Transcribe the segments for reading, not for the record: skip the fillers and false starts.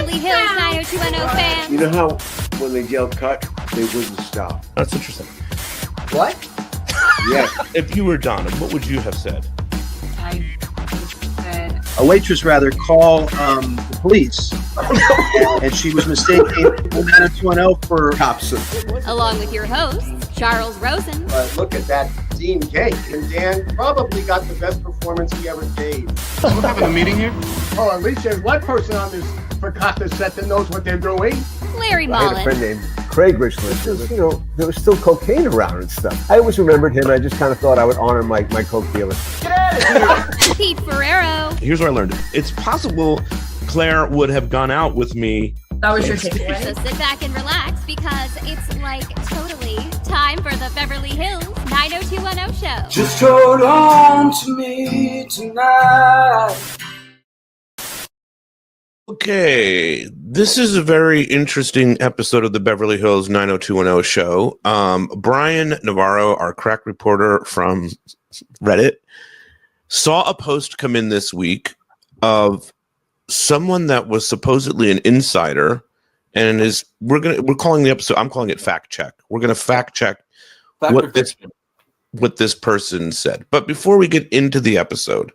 Beverly Hills 90210 fans. You know how when they yell cut, they wouldn't stop. That's interesting. What? Yeah. If you were Donna, what would you have said? I said, A waitress rather call the police, and she was mistaken 90210 for cops. Along with your hosts, Charles Rosen, Look at that Dean cake, and Dan probably got the best performance he ever gave. We're having a meeting here? Oh, at least there's one person on this forgot set that knows what they're doing. Larry I had a friend Mullen, named Craig Richland. There was still cocaine around and stuff. I always remembered him. I just kind of thought I would honor my coke dealer. Pete Ferrero, Here's what I learned. It's possible Claire would have gone out with me. that was your takeaway? so sit back and relax because it's like totally time for the Beverly Hills 90210 show. Just hold on to me tonight. Okay, this is a very interesting episode of the Beverly Hills 90210 show. Bryan Navarro, our crack reporter from Reddit, saw a post come in this week of someone that was supposedly an insider, and we're calling the episode. I'm calling it fact check. We're going to fact check what this person said. But before we get into the episode,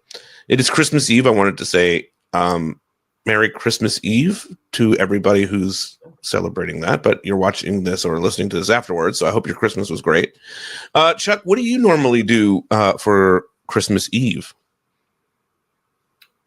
it is Christmas Eve. I wanted to say Merry Christmas Eve to everybody who's celebrating that, but you're watching this or listening to this afterwards, so I hope your Christmas was great. Chuck, what do you normally do for Christmas Eve?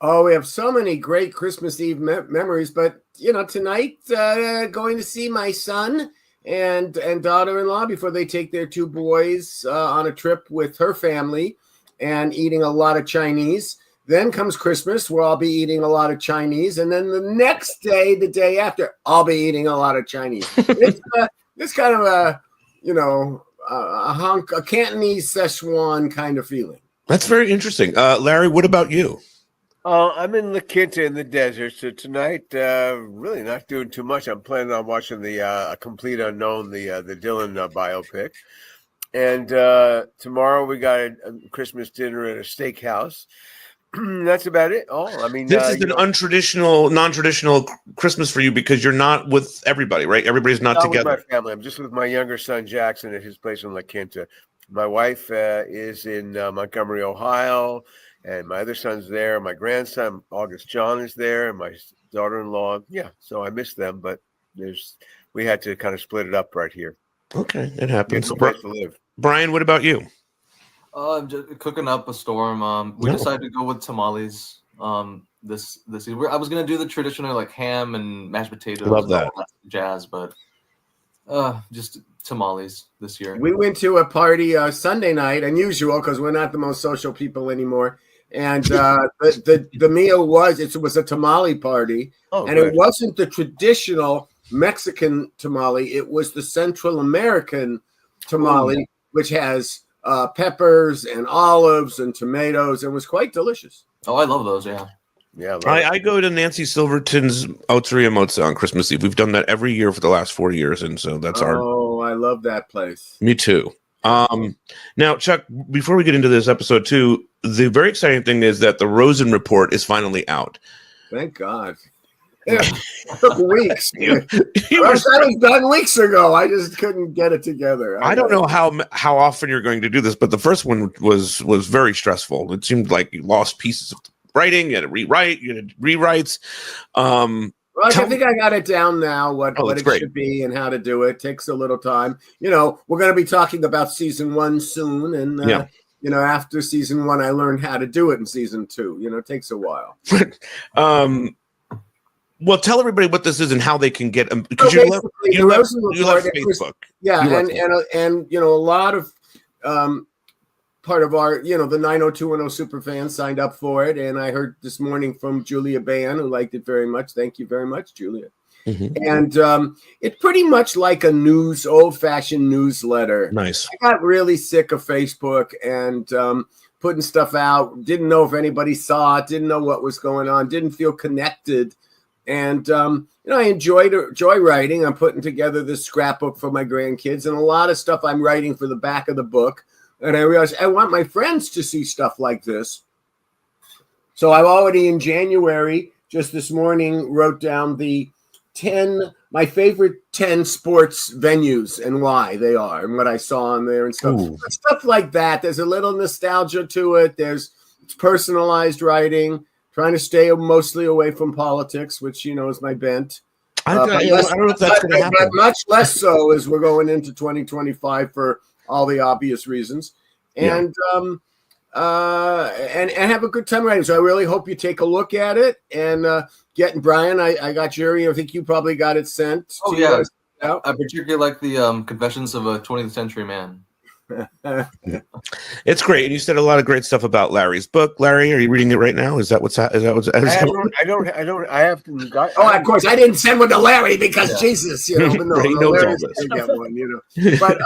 Oh, we have so many great Christmas Eve memories, but tonight going to see my son and daughter-in-law before they take their two boys on a trip with her family and eating a lot of Chinese. Then comes Christmas, where I'll be eating a lot of Chinese, and then the next day, the day after, I'll be eating a lot of Chinese. It's kind of a Cantonese Szechuan kind of feeling. That's very interesting. Larry, what about you? I'm in La Quinta in the desert, so tonight, really not doing too much. I'm planning on watching the Complete Unknown, the Dylan biopic. And tomorrow we got a Christmas dinner at a steakhouse. That's about it. This is an non-traditional Christmas for you because you're not with everybody, right? Everybody's not together. With my family. I'm just with my younger son Jackson at his place in La Quinta. My wife is in Montgomery, Ohio, and my other son's there. My grandson August John is there, and my daughter-in-law. Yeah, so I miss them, but we had to kind of split it up right here. Okay, it happens. It's a place to live. Bryan, what about you? I'm just cooking up a storm. We decided to go with tamales. This year. I was gonna do the traditional like ham and mashed potatoes. Love that. And all that jazz, but just tamales this year. We went to a party Sunday night, unusual because we're not the most social people anymore. And the meal was a tamale party, and it wasn't the traditional Mexican tamale. It was the Central American tamale, which has peppers and olives and tomatoes, and was quite delicious. Oh, I love those. Yeah. Yeah, I go to Nancy Silverton's Oteria Mozza on Christmas Eve. We've done that every year for the last 4 years, and so that's our. Oh, I love that place. Me too. Now, Chuck, before we get into this episode too, the very exciting thing is that the Rosen report is finally out. Thank God. Yeah, it took weeks. You That was done weeks ago. I just couldn't get it together. I don't know how often you're going to do this, but the first one was very stressful. It seemed like you lost pieces of writing, you had to rewrite, you had rewrites. I think I got it down now, what it great. should be and how to do it. Takes a little time. We're going to be talking about season 1 soon. And, after season 1, I learned how to do it in season 2. It takes a while. Well, tell everybody what this is and how they can get them. Because you love Facebook. And a lot of part of our, the 90210 super fans signed up for it. And I heard this morning from Julia Bayan, who liked it very much. Thank you very much, Julia. Mm-hmm. And it's pretty much like a old-fashioned newsletter. Nice. I got really sick of Facebook and putting stuff out. Didn't know if anybody saw it. Didn't know what was going on. Didn't feel connected. And, I enjoy writing. I'm putting together this scrapbook for my grandkids and a lot of stuff I'm writing for the back of the book. And I realized I want my friends to see stuff like this. So I've already in January just this morning wrote down my favorite 10 sports venues and why they are and what I saw on there and stuff. Stuff like that. There's a little nostalgia to it. There's personalized writing, trying to stay mostly away from politics, which, is my bent. I don't know if that's going to happen. But much less so as we're going into 2025 for all the obvious reasons. And and have a good time writing. So I really hope you take a look at it and getting Bryan. I got Jerry. I think you probably got it sent. Oh yeah, I particularly like the Confessions of a 20th Century Man. It's great, and you said a lot of great stuff about Larry's book. Larry, are you reading it right now? Is that what's? I have to. Of course, I didn't send one to Larry because Jesus, but no, he knows all this. Get one, But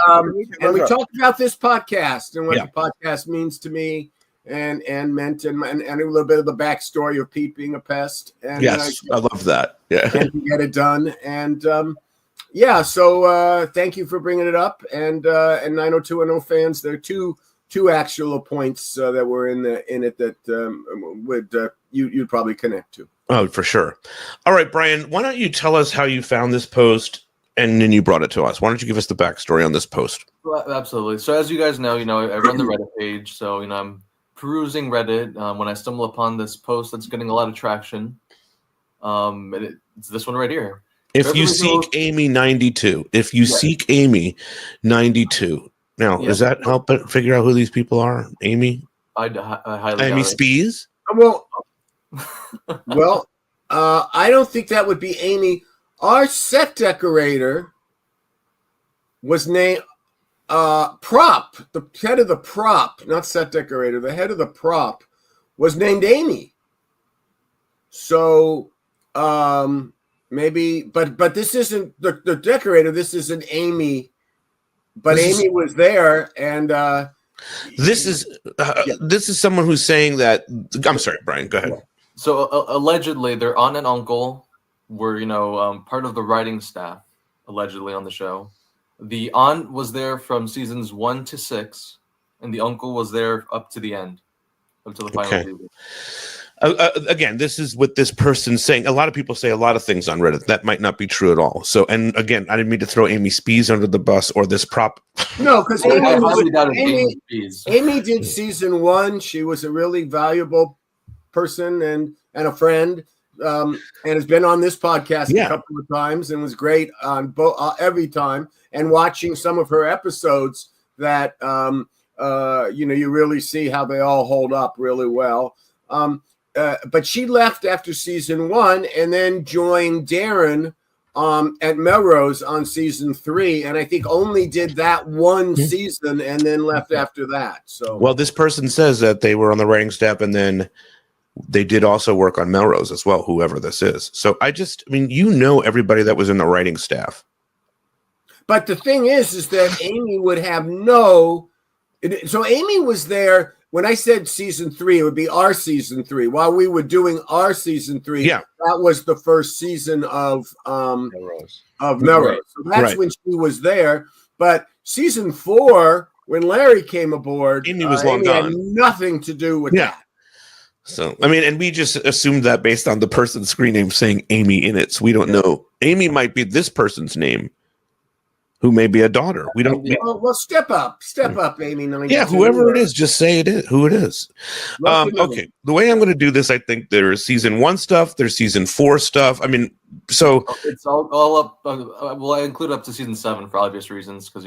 and we talked about this podcast and what the podcast means to me, and meant, and a little bit of the backstory of Pete being a pest. And yes, I love that. Yeah, and to get it done, and so thank you for bringing it up, and 90210 fans. There are two actual points that were in it that you'd probably connect to. Oh, for sure. All right, Bryan, why don't you tell us how you found this post and then you brought it to us? Why don't you give us the backstory on this post? Well, absolutely. So as you guys know, I run the Reddit page. So, I'm perusing Reddit when I stumble upon this post that's getting a lot of traction. It's this one right here. If you seek Amy 92, seek Amy 92. Now, does that help figure out who these people are? Amy? I highly Amy doubt it. Spees? Well, I don't think that would be Amy. Our set decorator was named Prop. The head of the prop, not set decorator, the head of the prop was named Amy. So, maybe, but this isn't the decorator. This isn't Amy, but Amy was there, and this is someone who's saying that. I'm sorry, Bryan. Go ahead. So allegedly, their aunt and uncle were, part of the writing staff. Allegedly on the show, the aunt was there from seasons 1 to 6, and the uncle was there up to the end, up to the final season. Again, this is what this person's saying. A lot of people say a lot of things on Reddit that might not be true at all. So, and again, I didn't mean to throw Amy Spees under the bus or this prop. No, because Amy did season 1. She was a really valuable person and a friend, and has been on this podcast a couple of times and was great on every time. And watching some of her episodes, that you really see how they all hold up really well. But she left after season 1 and then joined Darren at Melrose on season 3, and I think only did that one season and then left after that. So, well, this person says that they were on the writing staff and then they did also work on Melrose as well, whoever this is. So everybody that was in the writing staff. But the thing is that Amy would have so Amy was there. When I said season 3, it would be our season 3. While we were doing our season 3, that was the first season of Melrose. So that's when she was there. But season 4, when Larry came aboard, Amy was long gone. Had nothing to do with that. So, and we just assumed that based on the person's screen name saying Amy in it. So we don't know. Amy might be this person's name, who may be a daughter. We don't. Well, step up, Amy. 92. Yeah, whoever it is, just say it is who it is. Okay, the way I'm going to do this, I think there's season 1 stuff, there's season 4 stuff. So it's all up. I include up to season 7 for obvious reasons, because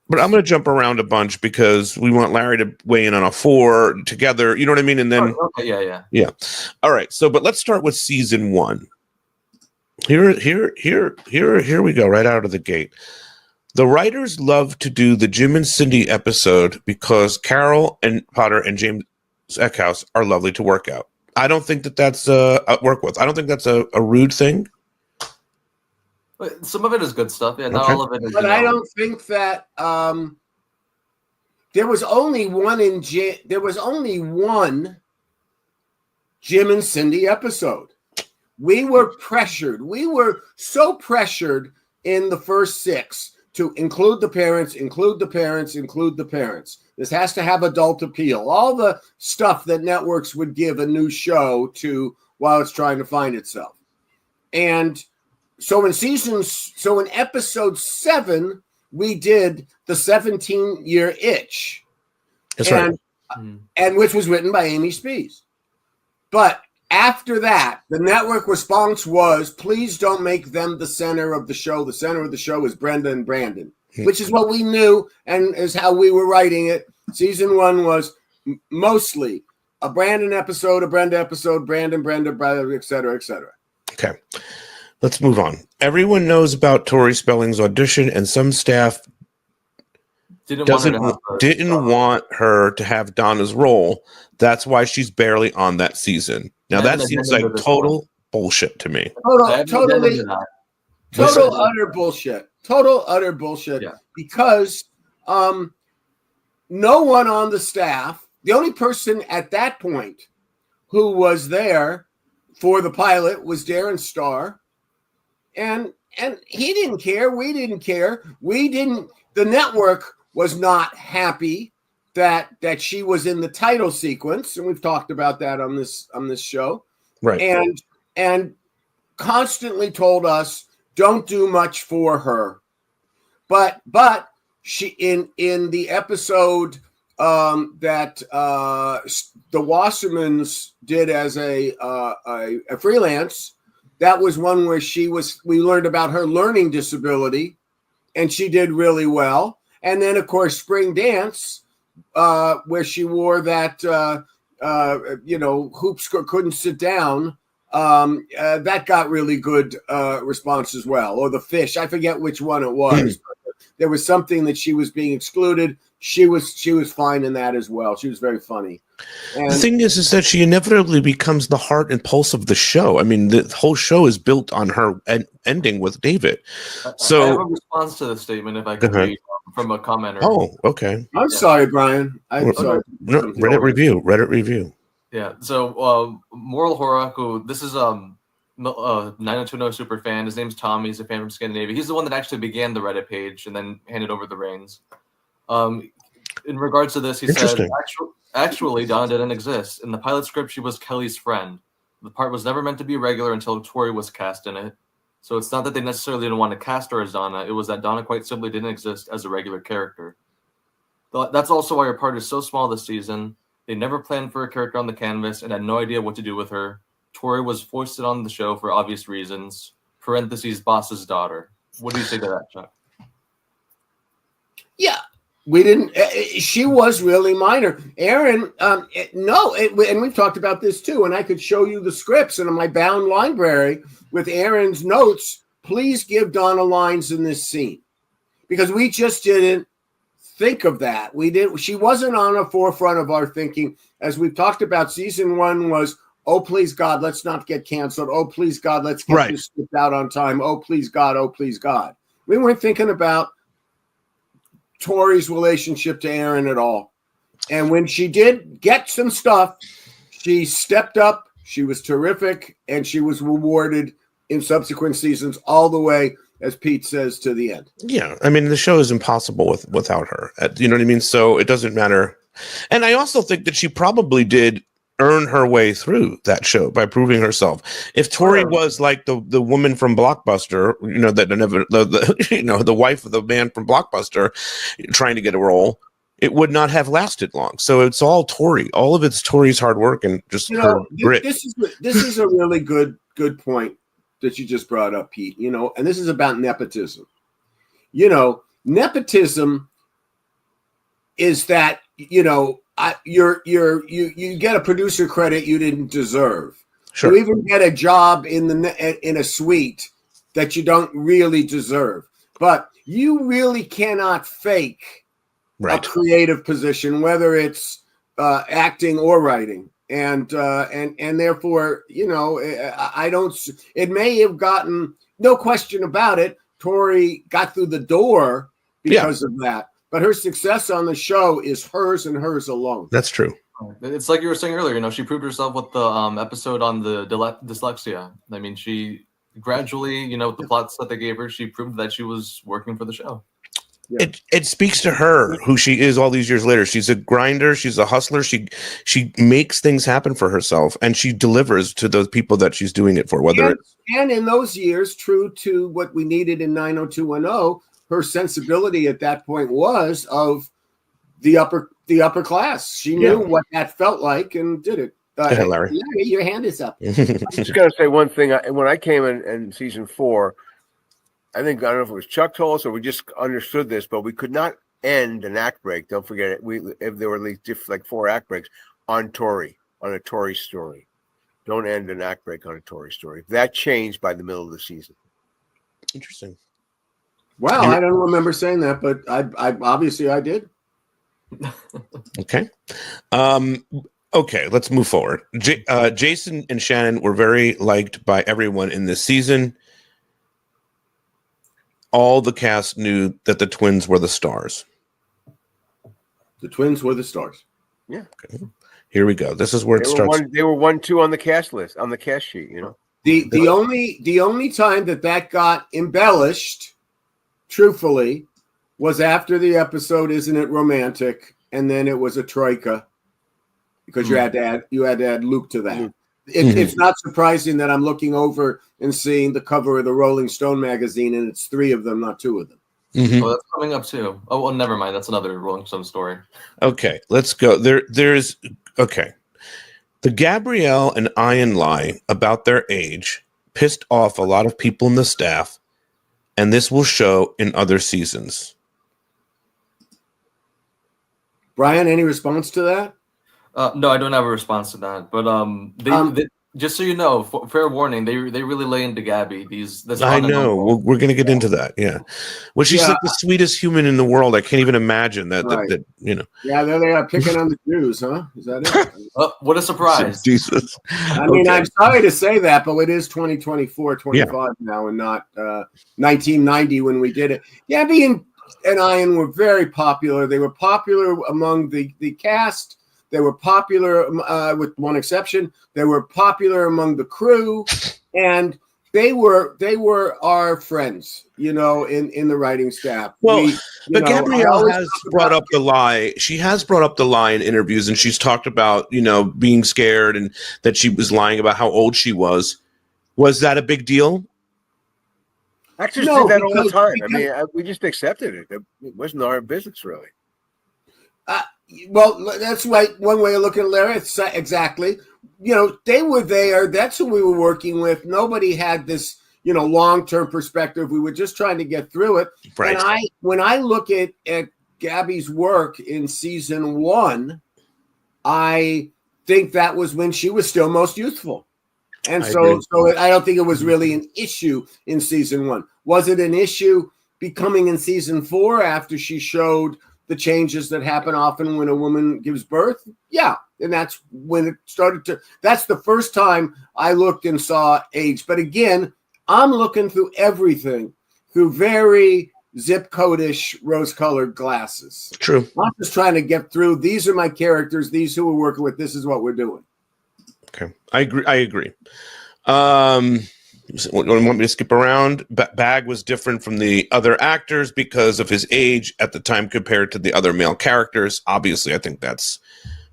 But I'm going to jump around a bunch because we want Larry to weigh in on a 4 together. You know what I mean? And then yeah. All right. So, but let's start with season 1. Here we go right out of the gate. The writers love to do the Jim and Cindy episode because Carol and Potter and James Eckhouse are lovely to work out. I don't think that's work with. I don't think that's a rude thing. But some of it is good stuff. Yeah, not all of it is. But I don't think that there was only one Jim and Cindy episode. We were pressured. We were so pressured in the first 6 to include the parents. This has to have adult appeal. All the stuff that networks would give a new show to while it's trying to find itself. And so in episode 7, we did the 17-year itch. That's and, right. And which was written by Amy Spees. But after that, the network response was, please don't make them the center of the show. The center of the show is Brenda and Brandon, which is what we knew and is how we were writing it. Season 1 was mostly a Brandon episode, a Brenda episode, Brandon, Brenda, et cetera, et cetera. Okay. Let's move on. Everyone knows about Tori Spelling's audition, and some staff didn't want her to have Donna's role. That's why she's barely on that season. Now, that seems like total bullshit to me. Total utter bullshit. Total utter bullshit. Yeah. Because no one on the staff, the only person at that point who was there for the pilot was Darren Star. And he didn't care. We didn't care. The network was not happy that she was in the title sequence, and we've talked about that on this show. Right. And constantly told us, don't do much for her. But she in the episode that the Wassermans did as a freelance, that was one where we learned about her learning disability, and she did really well. And then, of course, Spring Dance, where she wore that, hoop skirt, couldn't sit down. That got really good response as well. Or the fish, I forget which one it was. There was something that she was being excluded. She was fine in that as well. She was very funny. And the thing is that she inevitably becomes the heart and pulse of the show. I mean, the whole show is built on her ending with David. So I have a response to the statement, if I could read from a commenter. Oh, okay. I'm sorry, Brian. I'm sorry. No, Reddit review. Yeah. So Moral Horaku, this is 90210 super fan. His name's Tommy. He's a fan from Scandinavia. He's the one that actually began the Reddit page and then handed over the reins. In regards to this, he said, actually, Donna didn't exist. In the pilot script, she was Kelly's friend. The part was never meant to be regular until Tori was cast in it. So it's not that they necessarily didn't want to cast her as Donna. It was that Donna quite simply didn't exist as a regular character. That's also why her part is so small this season. They never planned for a character on the canvas and had no idea what to do with her. Tori was foisted on the show for obvious reasons. Parentheses, boss's daughter. What do you say to that, Chuck? Yeah. We didn't. She was really minor. Aaron, and we've talked about this too. And I could show you the scripts in my bound library with Aaron's notes. Please give Donna lines in this scene, because we just didn't think of that. We didn't. She wasn't on the forefront of our thinking. As we've talked about, season 1 was, oh please God, let's not get canceled. Oh please God, let's get this skipped out on time. Oh please God. Oh please God. We weren't thinking about Tori's relationship to Aaron at all. And when she did get some stuff, she stepped up, she was terrific, and she was rewarded in subsequent seasons all the way, as Pete says, to the end. Yeah, I mean, the show is impossible without her. You know what I mean? So it doesn't matter. And I also think that she probably did earn her way through that show by proving herself. If Tori was like the woman from Blockbuster, the wife of the man from Blockbuster trying to get a role, it would not have lasted long. So it's all Tori. All of it's Tori's hard work and just her grit. This is a really good point that you just brought up, Pete. And this is about nepotism. Nepotism is that, you get a producer credit you didn't deserve. Sure. You even get a job in a suite that you don't really deserve. But you really cannot fake a creative position, whether it's acting or writing. And therefore, I don't. It may have gotten, no question about it, Tori got through the door because of that. But her success on the show is hers and hers alone. That's true. It's like you were saying earlier, she proved herself with the episode on the dyslexia. I mean, she gradually, with the plots that they gave her, she proved that she was working for the show. it speaks to her, who she is all these years later. She's a grinder. She's a hustler. She makes things happen for herself, and she delivers to those people that she's doing it for. And in those years, true to what we needed in 90210, her sensibility at that point was of the upper class. She knew what that felt like and did it. Larry, your hand is up. I'm just going to say one thing. When I came in season 4, I don't know if it was Chuck told us or we just understood this, but we could not end an act break. Don't forget it. If there were at least like 4 act breaks on a Tori story. Don't end an act break on a Tori story. That changed by the middle of the season. Interesting. Wow, I don't remember saying that, but I obviously I did. Okay. Okay, let's move forward. Jason and Shannon were very liked by everyone in this season. All the cast knew that the twins were the stars. The twins were the stars. Yeah. Okay. Here we go. This is where it starts. They were 1-2 on the cast list, on the cast sheet, you know. The only time that got embellished, truthfully, was after the episode Isn't It Romantic? And then it was a troika because you had to add Luke to that. It's not surprising that I'm looking over and seeing the cover of the Rolling Stone magazine, and it's 3 of them, not 2 of them. Oh, that's coming up too. Oh, well, never mind. That's another Rolling Stone story. Okay, let's go. Okay. The Gabrielle and Ian lie about their age pissed off a lot of people in the staff, and this will show in other seasons. Bryan, any response to that? No, I don't have a response to that. But they just so you know, fair warning, they really lay into Gabby. I know. We're going to get into that. Yeah. Well, she's like the sweetest human in the world. I can't even imagine that. Right. That you know. Yeah, there they are picking on the Jews, huh? Is that it? What a surprise! Jesus. I mean, I'm sorry to say that, but it is 2024, 25 now, and not 1990 when we did it. Gabby and Ian were very popular. They were popular among the cast. They were popular, with one exception. They were popular among the crew, and they were our friends, you know, in the writing staff. Well, but Gabrielle has brought up the lie. She has brought up the lie in interviews, and she's talked about, you know, being scared and that she was lying about how old she was. Was that a big deal? Actors do that all the time. I mean, we just accepted it. It wasn't our business, really. Well, that's right. One way of looking at it, Larry. Exactly. You know, they were there. That's who we were working with. Nobody had this, you know, long-term perspective. We were just trying to get through it. Right. And when I look at Gabby's work in season 1, I think that was when she was still most youthful. And so I don't think it was really an issue in season 1. Was it an issue becoming in season 4 after she showed the changes that happen often when a woman gives birth? Yeah. And that's when it started that's the first time I looked and saw age. But again, I'm looking through everything through very zip code-ish rose-colored glasses. True. I'm just trying to get through. These are my characters. These who we're working with. This is what we're doing. Okay. I agree. Want me to skip around? Bag was different from the other actors because of his age at the time compared to the other male characters. Obviously, I think that's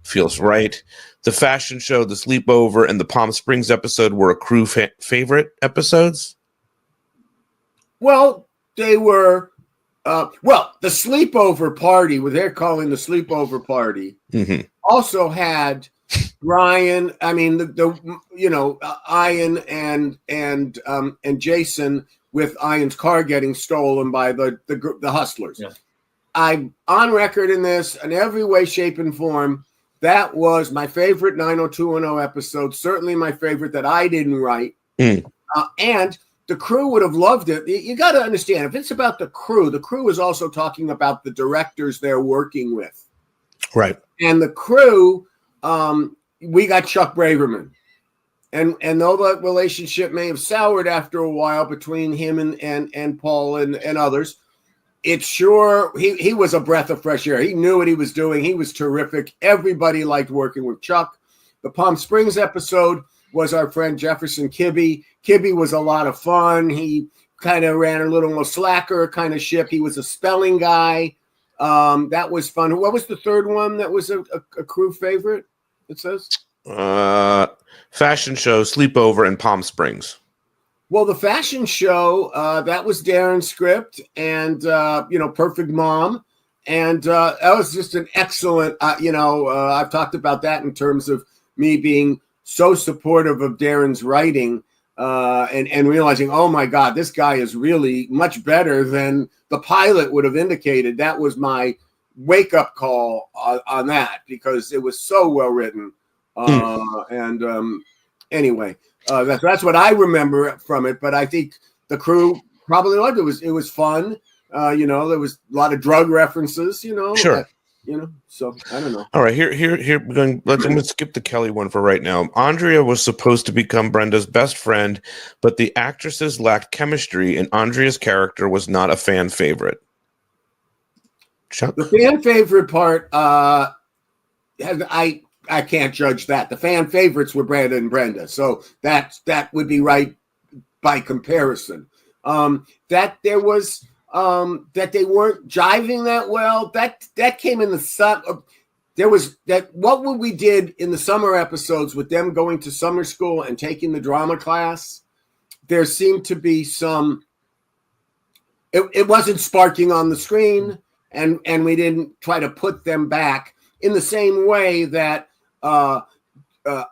feels right. The fashion show, the sleepover, and the Palm Springs episode were a crew favorite episodes. Well, they were. The sleepover party, what they're calling the sleepover party, also had Bryan. I mean, Ian and Jason with Ian's car getting stolen by the hustlers. Yeah. I'm on record in this in every way, shape, and form. That was my favorite 90210 episode. Certainly my favorite that I didn't write. And the crew would have loved it. You got to understand, if it's about the crew is also talking about the directors they're working with. Right. And the crew, we got Chuck Braverman. And though the relationship may have soured after a while between him and Paul and others, it's sure he was a breath of fresh air. He knew what he was doing. He was terrific. Everybody liked working with Chuck. The Palm Springs episode was our friend Jefferson Kibbe. Kibbe was a lot of fun. He kind of ran a little more slacker kind of ship. He was a spelling guy. That was fun. What was the third one that was a crew favorite? It says fashion show, sleepover, and Palm Springs. Well, the fashion show, that was Darren's script, and Perfect Mom, and that was just an excellent. I've talked about that in terms of me being so supportive of Darren's writing, and realizing, oh my God, this guy is really much better than the pilot would have indicated. That was my wake up call on that, because it was so well written. Anyway, that's what I remember from it. But I think the crew probably loved it. It was fun. There was a lot of drug references. Sure. So I don't know. All right, here. I'm going to skip the Kelly one for right now. Andrea was supposed to become Brenda's best friend, but the actresses lacked chemistry, and Andrea's character was not a fan favorite. Chuck? The fan favorite part, I can't judge that. The fan favorites were Brenda and Brenda, so that would be right by comparison. That there was. That they weren't jiving that well. That came in the summer. There was that what we did in the summer episodes with them going to summer school and taking the drama class. There seemed to be some. It wasn't sparking on the screen, and we didn't try to put them back in the same way that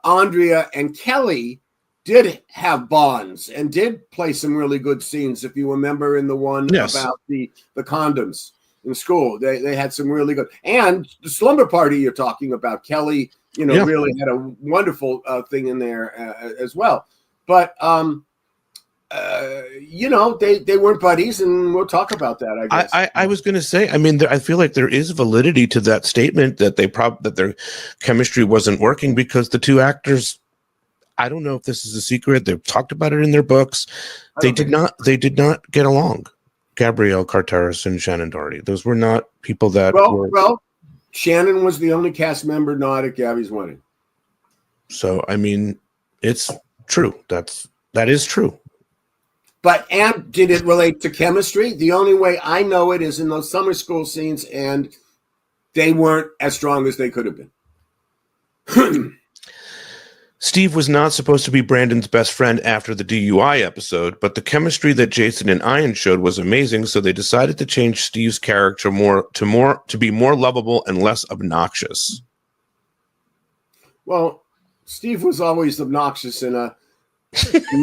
Andrea and Kelly did have bonds and did play some really good scenes. If you remember in the one about the condoms in school, they had some really good, and the slumber party you're talking about, Kelly, really had a wonderful thing in there as well. But they weren't buddies, and we'll talk about that. I guess I was going to say. I mean, I feel like there is validity to that statement that that their chemistry wasn't working, because the two actors. I don't know if this is a secret. They've talked about it in their books. They did not get along. Gabrielle Carteris and Shannon Doherty. Those were not people that were. Well, Shannon was the only cast member not at Gabby's wedding. So, I mean, it's true. That is true. And did it relate to chemistry? The only way I know it is in those summer school scenes, and they weren't as strong as they could have been. Steve was not supposed to be Brandon's best friend after the DUI episode, but the chemistry that Jason and Ian showed was amazing, so they decided to change Steve's character to be more lovable and less obnoxious. Well, Steve was always obnoxious in a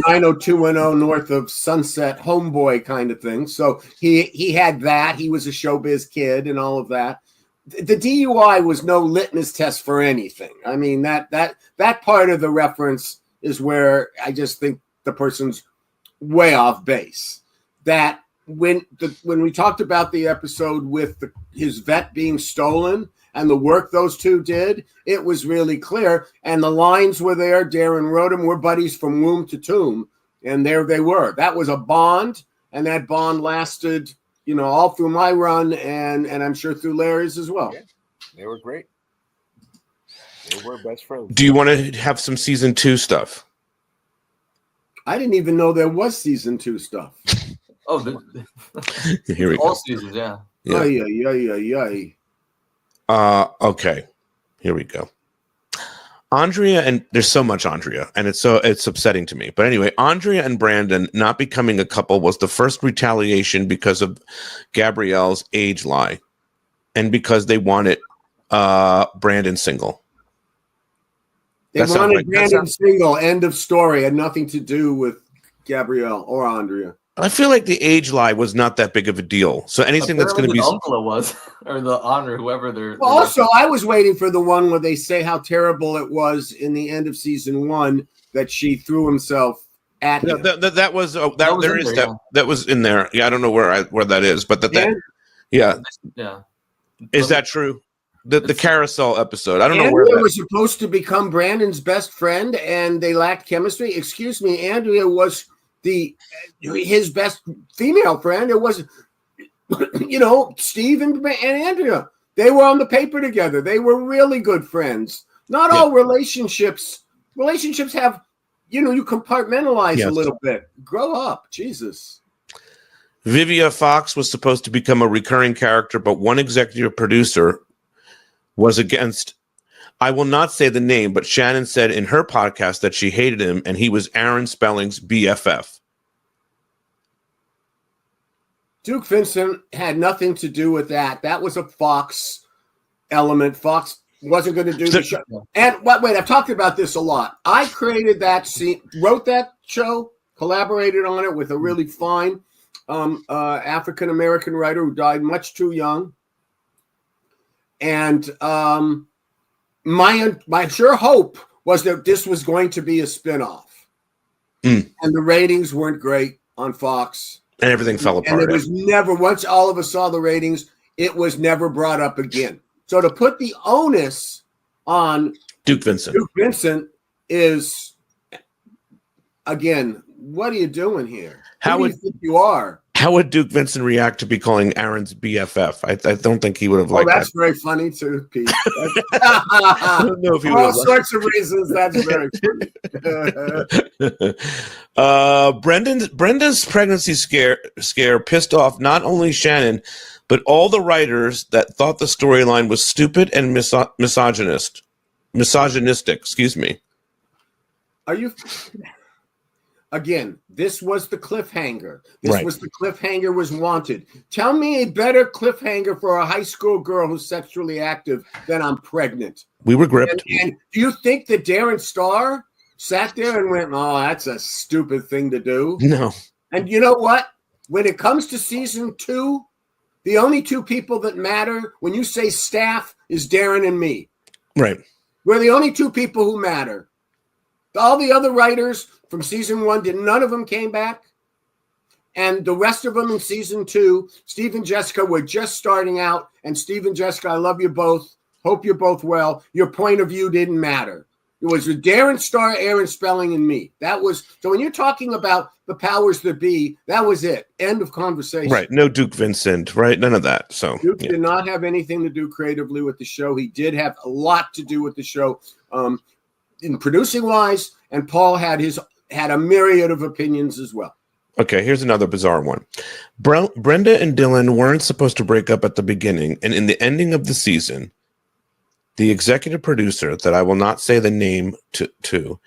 90210 north of Sunset homeboy kind of thing. So he had that. He was a showbiz kid and all of that. The DUI was no litmus test for anything. I mean, that part of the reference is where I just think the person's way off base. That when we talked about the episode with his vet being stolen and the work those two did, it was really clear. And the lines were there. Darren wrote them. We're buddies from womb to tomb. And there they were. That was a bond. And that bond lasted all through my run, and I'm sure through Larry's as well. Yeah, they were great. They were best friends. Do you want to have some season 2 stuff? I didn't even know there was season 2 stuff. Oh, here we go. All seasons, yeah. Yeah. Okay. Here we go. Andrea, and there's so much Andrea, and it's upsetting to me. But anyway, Andrea and Brandon not becoming a couple was the first retaliation because of Gabrielle's age lie, and because they wanted Brandon single. They wanted Brandon single. End of story. Had nothing to do with Gabrielle or Andrea. I feel like the age lie was not that big of a deal. So anything that's going to be uncle was, or the honor, whoever they're. Well, also, I was waiting for the one where they say how terrible it was in the end of season 1 that she threw himself at him. That was in there. Yeah, I don't know where that is, but yeah. Is that true? The carousel episode. I don't know where that was supposed to become Brandon's best friend, and they lacked chemistry. Excuse me, Andrea was his best female friend. It wasn't, Steve and Andrea. They were on the paper together. They were really good friends. Not all relationships have, you compartmentalize a little bit. Grow up, Jesus. Vivia Fox was supposed to become a recurring character, but one executive producer was against. I will not say the name, but Shannon said in her podcast that she hated him and he was Aaron Spelling's BFF. Duke Vincent had nothing to do with that. That was a Fox element. Fox wasn't going to do the show. And wait, I've talked about this a lot. I created that scene, wrote that show, collaborated on it with a really fine African-American writer who died much too young. And my sure hope was that this was going to be a spinoff. And the ratings weren't great on Fox. And everything fell apart. And it was never, once all of us saw the ratings, it was never brought up again. So to put the onus on Duke Vincent is, again, what are you doing here? How Who do you think you are? How would Duke Vincent react to be calling Aaron's BFF? I don't think he would have liked that's that. very funny too, Pete. I don't know if he For would all have sorts of reasons, that's very funny. Brenda's pregnancy scare pissed off not only Shannon, but all the writers that thought the storyline was stupid and misogynistic. Excuse me. Are you? Again, this was the cliffhanger. This was the cliffhanger was wanted. Tell me a better cliffhanger for a high school girl who's sexually active than I'm pregnant. We were gripped. And do you think that Darren Star sat there and went, "Oh, that's a stupid thing to do"? No. And you know what? When it comes to season 2, the only two people that matter when you say staff is Darren and me. Right. We're the only two people who matter. All the other writers from season 1, none of them came back. And the rest of them in season 2, Steve and Jessica were just starting out. And Steve and Jessica, I love you both. Hope you're both well. Your point of view didn't matter. It was with Darren Star, Aaron Spelling, and me. That was, so when you're talking about the powers that be, that was it. End of conversation. Right. No Duke Vincent, right? None of that. So Duke did not have anything to do creatively with the show. He did have a lot to do with the show in producing wise, and Paul had a myriad of opinions as well. Okay, here's another bizarre one. Brenda and Dylan weren't supposed to break up at the beginning, and in the ending of the season, the executive producer, that I will not say the name to,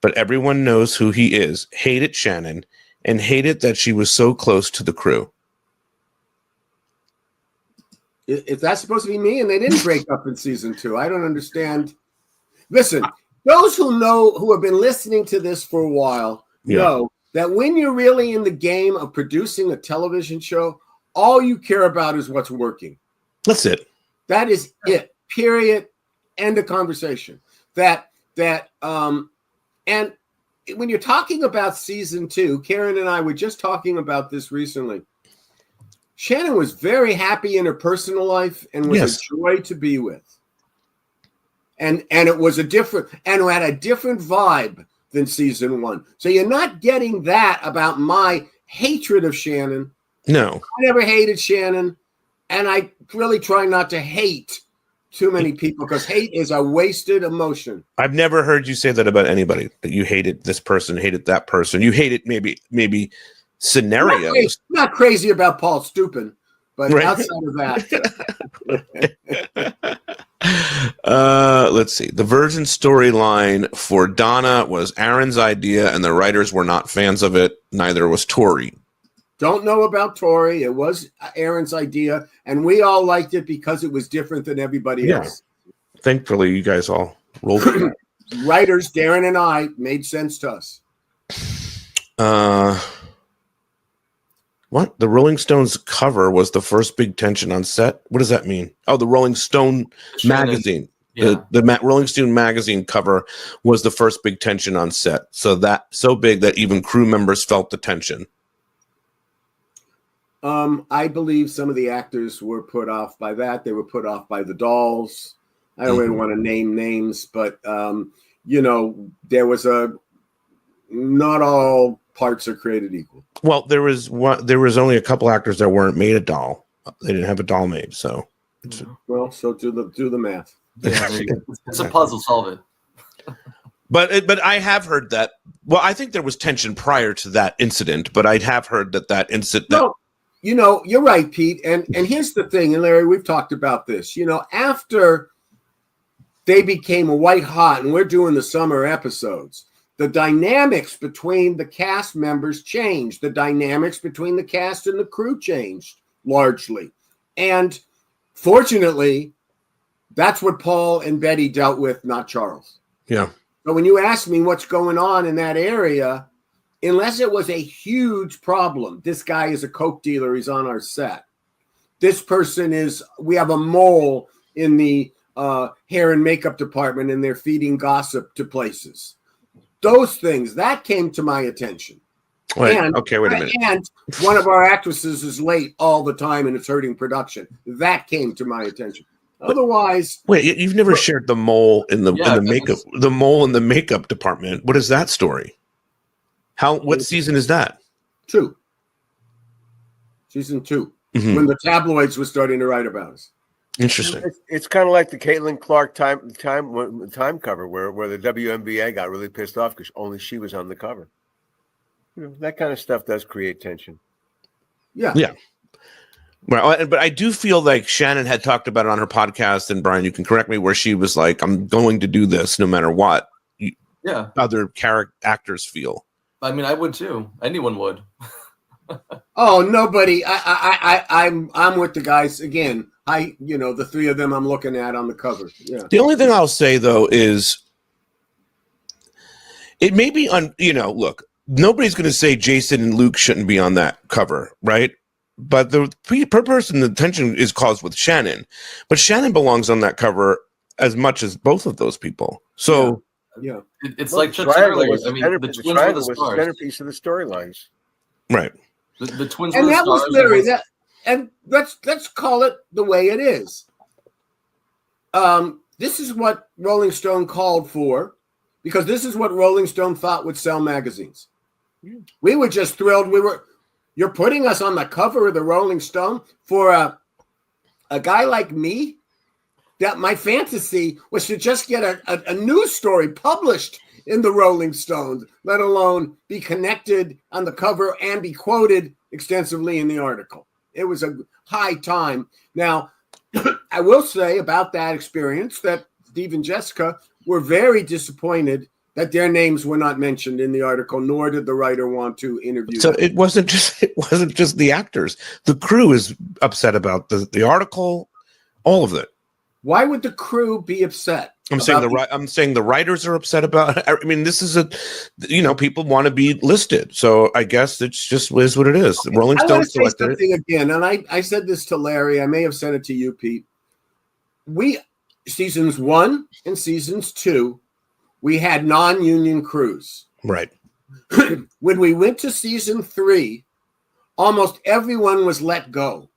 but everyone knows who he is, hated Shannon and hated that she was so close to the crew. If that's supposed to be me, and they didn't break up in season 2, I don't understand. Listen, those who have been listening to this for a while know that when you're really in the game of producing a television show, all you care about is what's working. That's it. That is it. Period. End of conversation. And when you're talking about season 2, Karen and I were just talking about this recently. Shannon was very happy in her personal life and was a joy to be with. And it was had a different vibe than season 1. So you're not getting that about my hatred of Shannon. No. I never hated Shannon, and I really try not to hate too many people because hate is a wasted emotion. I've never heard you say that about anybody, that you hated this person, hated that person. You hated maybe scenarios. Not crazy about Paul Stupin, but outside of that. Let's see. The Virgin storyline for Donna was Aaron's idea, and the writers were not fans of it. Neither was Tori. Don't know about Tori. It was Aaron's idea, and we all liked it because it was different than everybody else. Thankfully, you guys all rolled. Writers, Darren and I, made sense to us. What? The Rolling Stones cover was the first big tension on set? What does that mean? Oh, the Rolling Stone magazine. Yeah. The Rolling Stone magazine cover was the first big tension on set. So big that even crew members felt the tension. I believe some of the actors were put off by that. They were put off by the dolls. I don't really want to name names, but there was not all parts are created equal. Well, there was only a couple actors that weren't made a doll. They didn't have a doll made, so. So do the math. Yeah, it's a puzzle. Solve it. But I have heard that. Well, I think there was tension prior to that incident, but I have heard that incident. No, you're right, Pete. And here's the thing, and Larry, we've talked about this. After they became white hot, and we're doing the summer episodes, the dynamics between the cast members changed. The dynamics between the cast and the crew changed largely. And fortunately, that's what Paul and Betty dealt with, not Charles. Yeah. But when you ask me what's going on in that area, unless it was a huge problem, this guy is a coke dealer, he's on our set. This person we have a mole in the hair and makeup department and they're feeding gossip to places. Those things, that came to my attention. Wait a minute. And one of our actresses is late all the time and it's hurting production. That came to my attention. Otherwise, wait, you've never shared the mole in the makeup department. What is that story? What season is that? 2. Season 2. Mm-hmm. When the tabloids were starting to write about us. Interesting. It's kind of like the Caitlin Clark time cover where the WNBA got really pissed off because only she was on the cover. That kind of stuff does create tension. Yeah. Yeah. Well, but I do feel like Shannon had talked about it on her podcast, and Bryan, you can correct me, where she was like, "I'm going to do this no matter what." Other actors feel. I mean, I would too. Anyone would. Oh, nobody. I'm with the guys again. The 3 of them I'm looking at on the cover. Yeah. The only thing I'll say though is, it may be look, nobody's going to say Jason and Luke shouldn't be on that cover, right? But the per person, the tension is caused with Shannon. But Shannon belongs on that cover as much as both of those people. So, yeah. It's like Chuck said earlier. I mean, the twins were the was the stars. centerpiece of the storylines. Right. The twins And were the that was stars. Larry. And let's call it the way it is. This is what Rolling Stone called for, because this is what Rolling Stone thought would sell magazines. We were just thrilled. You're putting us on the cover of the Rolling Stone for a guy like me. That my fantasy was to just get a news story published in the Rolling Stones, let alone be connected on the cover and be quoted extensively in the article. It was a high time. Now, I will say about that experience that Steve and Jessica were very disappointed that their names were not mentioned in the article, nor did the writer want to interview so them. it wasn't just the actors. The crew is upset about the article, all of it. Why would the crew be upset? I'm saying the writers are upset about it. I mean, this is people want to be listed. So I guess it's just is what it is. Rolling Stone selected something again, and I said this to Larry. I may have said it to you, Pete. Seasons 1 and seasons 2, we had non-union crews. Right. When we went to season 3, almost everyone was let go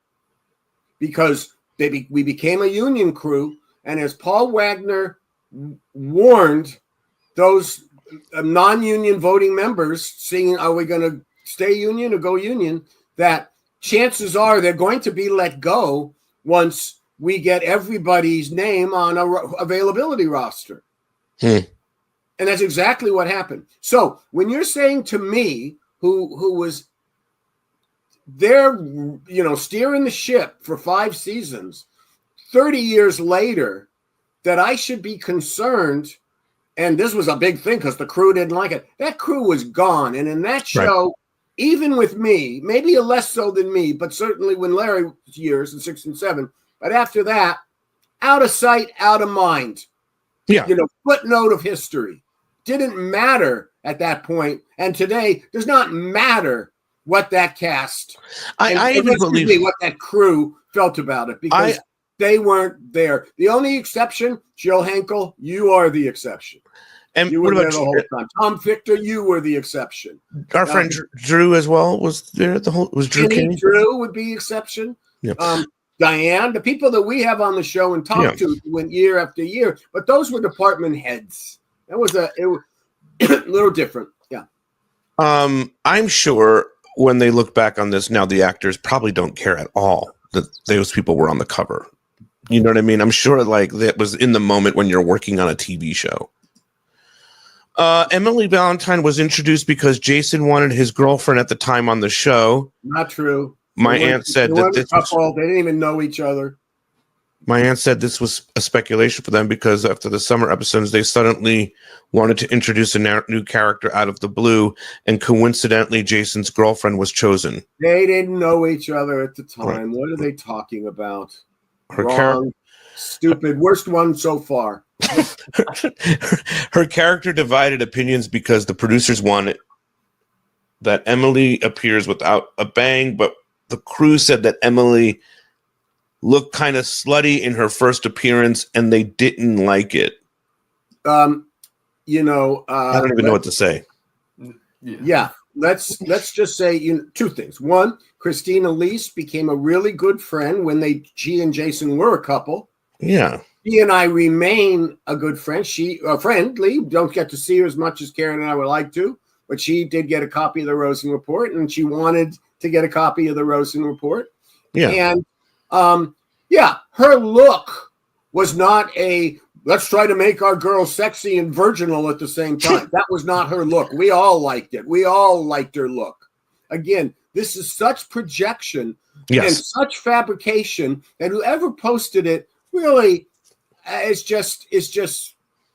because we became a union crew. And as Paul Wagner warned those non-union voting members, saying, are we going to stay union or go union, that chances are they're going to be let go once we get everybody's name on a availability roster. And that's exactly what happened. So when you're saying to me, who was there, steering the ship for 5 seasons, 30 years later, that I should be concerned, and this was a big thing because the crew didn't like it. That crew was gone. And in that show, right, even with me, maybe less so than me, but certainly when Larry was years in 6 and 7, but after that, out of sight, out of mind. Yeah. Footnote of history. Didn't matter at that point. And today does not matter what that cast, I even believe what that crew felt about it, because they weren't there. The only exception, Jill Henkel, you are the exception. And you were there the whole time. Tom Victor, you were the exception. Our friend Drew as well was there. Was Drew King? Drew would be exception. Yep. Diane, the people that we have on the show and talk to went year after year, but those were department heads. It was a little different. Yeah. I'm sure when they look back on this now, the actors probably don't care at all that those people were on the cover. You know what I mean? I'm sure that was in the moment when you're working on a TV show. Emily Valentine was introduced because Jason wanted his girlfriend at the time on the show. Not true. My aunt said that this couple. They didn't even know each other. My aunt said this was a speculation for them because after the summer episodes, they suddenly wanted to introduce a new character out of the blue, and coincidentally, Jason's girlfriend was chosen. They didn't know each other at the time. Right. What are they talking about? Her Wrong. Stupid. Worst one so far. Her character divided opinions because the producers wanted that Emily appears without a bang, but the crew said that Emily looked kind of slutty in her first appearance, and they didn't like it. I don't even know what to say. Yeah, let's just say two things. One, Christina Lease became a really good friend when she and Jason were a couple. Yeah, she and I remain a good friend. She friendly. Don't get to see her as much as Karen and I would like to, but she did get a copy of the Rosen Report, and she wanted to get a copy of the Rosen Report. Yeah, and her look was not a let's try to make our girl sexy and virginal at the same time. That was not her look. We all liked it. We all liked her look. Again, this is such projection and such fabrication that whoever posted it really is just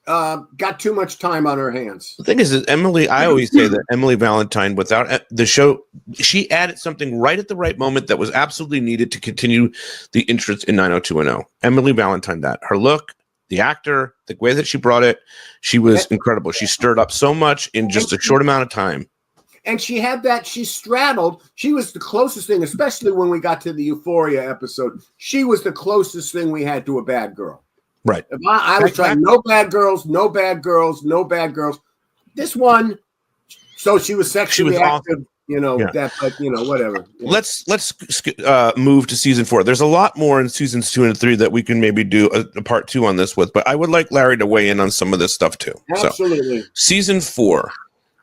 got too much time on her hands. The thing is Emily, I always say that Emily Valentine, without the show, she added something right at the right moment that was absolutely needed to continue the interest in 90210. Emily Valentine, that her look, the actor, the way that she brought it, she was incredible. She stirred up so much in just a short amount of time. And she had that, she straddled, she was the closest thing, especially when we got to the Euphoria episode. She was the closest thing we had to a bad girl. Right. If I was trying no bad girls, no bad girls, no bad girls. This one, so she was sexually active, that, but whatever. Let's move to season 4. There's a lot more in seasons 2 and 3 that we can maybe do a part 2 on this with, but I would like Larry to weigh in on some of this stuff too. Absolutely. So, season 4.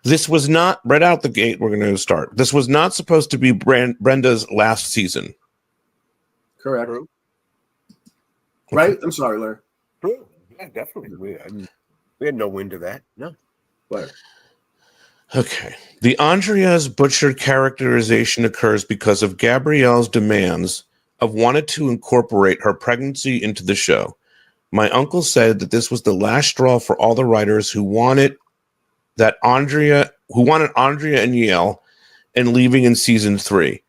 This was not right out the gate. We're going to start. This was not supposed to be Brenda's last season. Correct. Right? I'm sorry, Larry. True. Yeah, definitely. We had no wind of that. No. But okay. The Andrea's butchered characterization occurs because of Gabrielle's demands of wanted to incorporate her pregnancy into the show. My uncle said that this was the last straw for all the writers who wanted Andrea and Yale and leaving in season 3.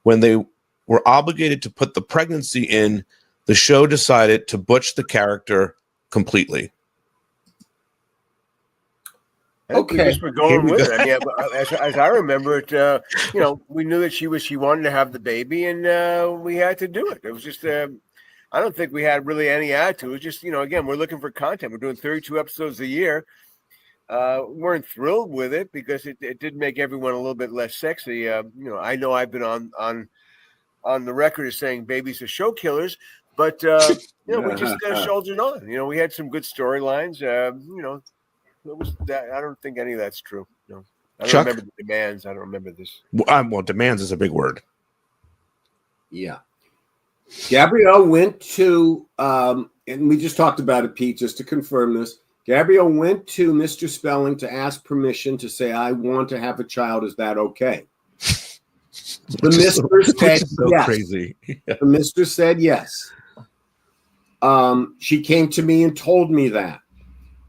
When they were obligated to put the pregnancy in, the show decided to butch the character completely. Okay, we're going with it. I mean, as I remember it, we knew that she wanted to have the baby, and we had to do it. It was just, I don't think we had really any attitude. It was just, again, we're looking for content. We're doing 32 episodes a year. Weren't thrilled with it because it did make everyone a little bit less sexy. I know I've been on the record as saying babies are show killers, but we just shouldered on. We had some good storylines. It was that. I don't think any of that's true. No, I don't remember the demands. I don't remember this. Well, demands is a big word. Yeah. Gabrielle went to, and we just talked about it, Pete, just to confirm this. Gabrielle went to Mr. Spelling to ask permission to say, I want to have a child. Is that okay? The Mr. said yes. Crazy. The Mr. said yes. She came to me and told me that.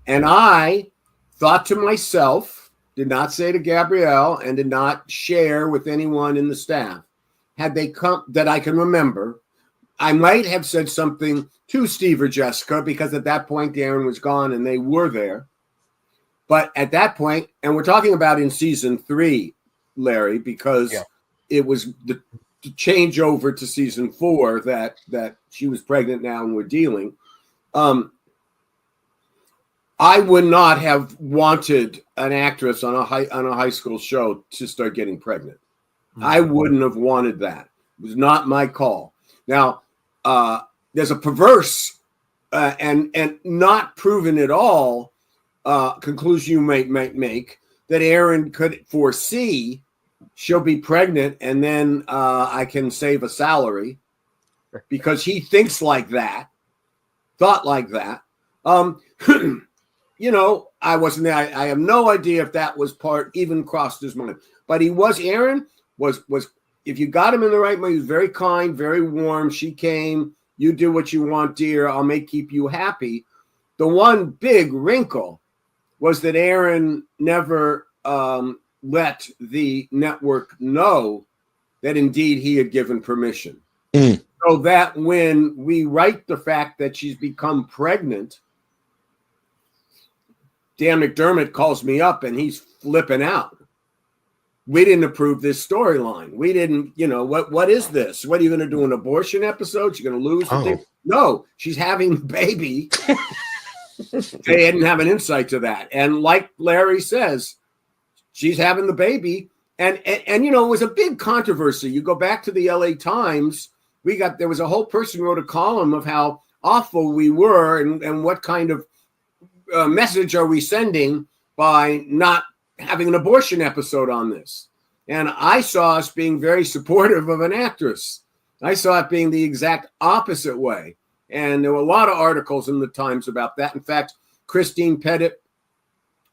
And I thought to myself, did not say to Gabrielle and did not share with anyone in the staff, had they come that I can remember, I might have said something to Steve or Jessica because at that point Darren was gone and they were there. But at that point, and we're talking about in season 3, Larry, because it was the changeover to season 4 that she was pregnant now and we're dealing. I would not have wanted an actress on a high school show to start getting pregnant. I wouldn't have wanted that. It was not my call. Now, there's a perverse and not proven at all conclusion you might make that Aaron could foresee she'll be pregnant and then I can save a salary because he thinks like that, thought like that. I wasn't there. I have no idea if that was even crossed his mind. But Aaron was if you got him in the right mood, he was very kind, very warm. She came, you do what you want, dear. I'll keep you happy. The one big wrinkle was that Aaron never let the network know that indeed he had given permission. So that when we write the fact that she's become pregnant, Dan McDermott calls me up and he's flipping out. We didn't approve this storyline. We didn't, what is this? What are you going to do, an abortion episode? She's going to lose the thing? No, she's having the baby. They didn't have an insight to that. And like Larry says, she's having the baby. And it was a big controversy. You go back to the LA Times, there was a whole person wrote a column of how awful we were and what kind of message are we sending by not having an abortion episode on this. And I saw us being very supportive of an actress. I saw it being the exact opposite way. And there were a lot of articles in the Times about that. In fact, Christine Pettit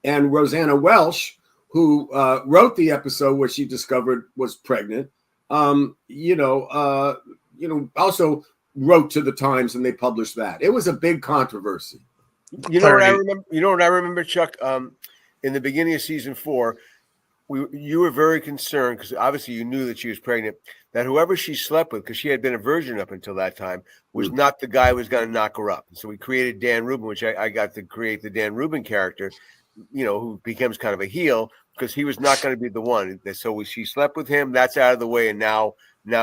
and Rosanna Welsh, who wrote the episode where she discovered was pregnant, also wrote to the Times and they published that. It was a big controversy. You know what I remember? You know what I remember, Chuck? In the beginning of season 4, you were very concerned because obviously you knew that she was pregnant, that whoever she slept with, because she had been a virgin up until that time, was not the guy who was going to knock her up. So we created Dan Rubin, which I got to create the Dan Rubin character, who becomes kind of a heel because he was not going to be the one. So she slept with him. That's out of the way. And now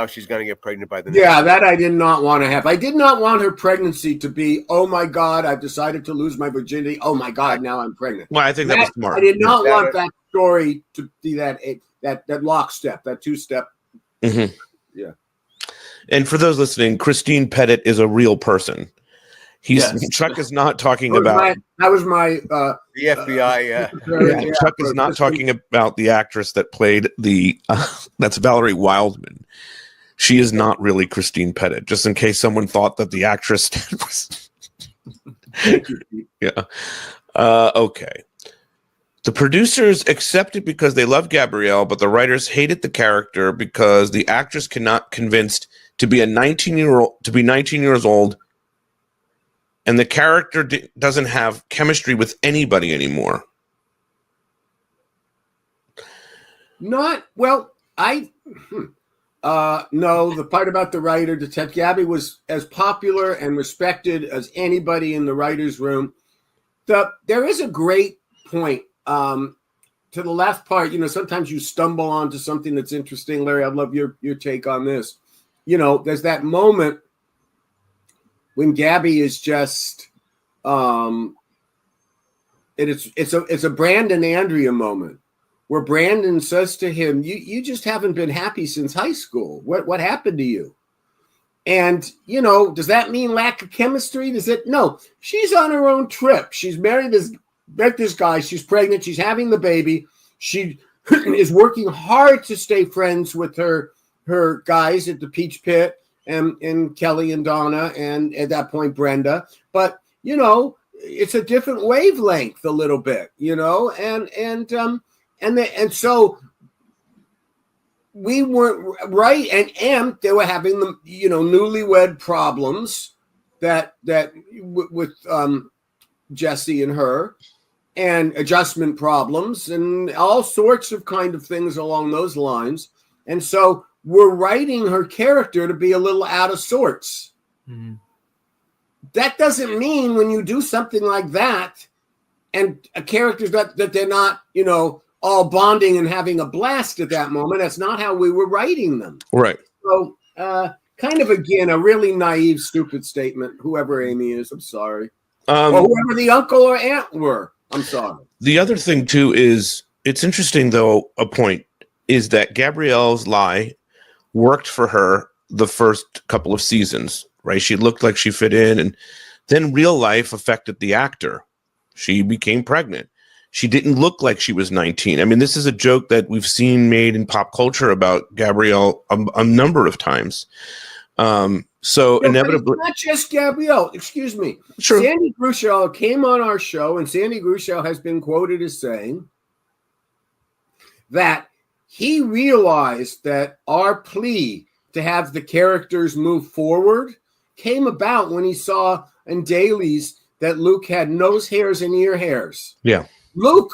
she's going to get pregnant by the next Yeah, that I did not want to have. I did not want her pregnancy to be, oh my God, I've decided to lose my virginity. Oh my God, now I'm pregnant. Well, I think that was smart. I did not want that story to be that lockstep, that two-step. Mm-hmm. Yeah. And for those listening, Christine Pettit is a real person. Chuck is not talking about the FBI. Yeah, Chuck is not talking about the actress that played that's Valerie Wildman. She is not really Christine Pettit. Just in case someone thought that the actress was. Yeah. Okay. The producers accept it because they love Gabrielle, but the writers hated the character because the actress cannot convinced to be 19 years old. And the character doesn't have chemistry with anybody anymore. No, the part about the writer, Detective Gabby, was as popular and respected as anybody in the writer's room. There is a great point to the last part. Sometimes you stumble onto something that's interesting. Larry, I'd love your take on this. There's that moment when Gabby is just, it's a Brandon Andrea moment where Brandon says to him, "You just haven't been happy since high school. What happened to you?" And does that mean lack of chemistry? No? She's on her own trip. She's married this guy. She's pregnant. She's having the baby. She is working hard to stay friends with her guys at the Peach Pit. And Kelly and Donna, and at that point Brenda, but it's a different wavelength a little bit, and so we weren't right, and they were having the newlywed problems that with Jesse and her, and adjustment problems, and all sorts of kind of things along those lines, and so we're writing her character to be a little out of sorts. Mm-hmm. That doesn't mean when you do something like that and a character's that they're not, all bonding and having a blast at that moment. That's not how we were writing them. Right. So kind of, again, a really naive, stupid statement, whoever Amy is, I'm sorry. Or whoever the uncle or aunt were, I'm sorry. The other thing, too, is it's interesting, though, a point is that Gabrielle's lie worked for her the first couple of seasons, right? She looked like she fit in, and then real life affected the actor. She became pregnant. She didn't look like she was 19. I mean, this is a joke that we've seen made in pop culture about Gabrielle a number of times. So No, but inevitably, it's not just Gabrielle. Excuse me. Sure. Sandy Grushow came on our show, and Sandy Grushow has been quoted as saying that he realized that our plea to have the characters move forward came about when he saw in dailies that Luke had nose hairs and ear hairs. Yeah. Luke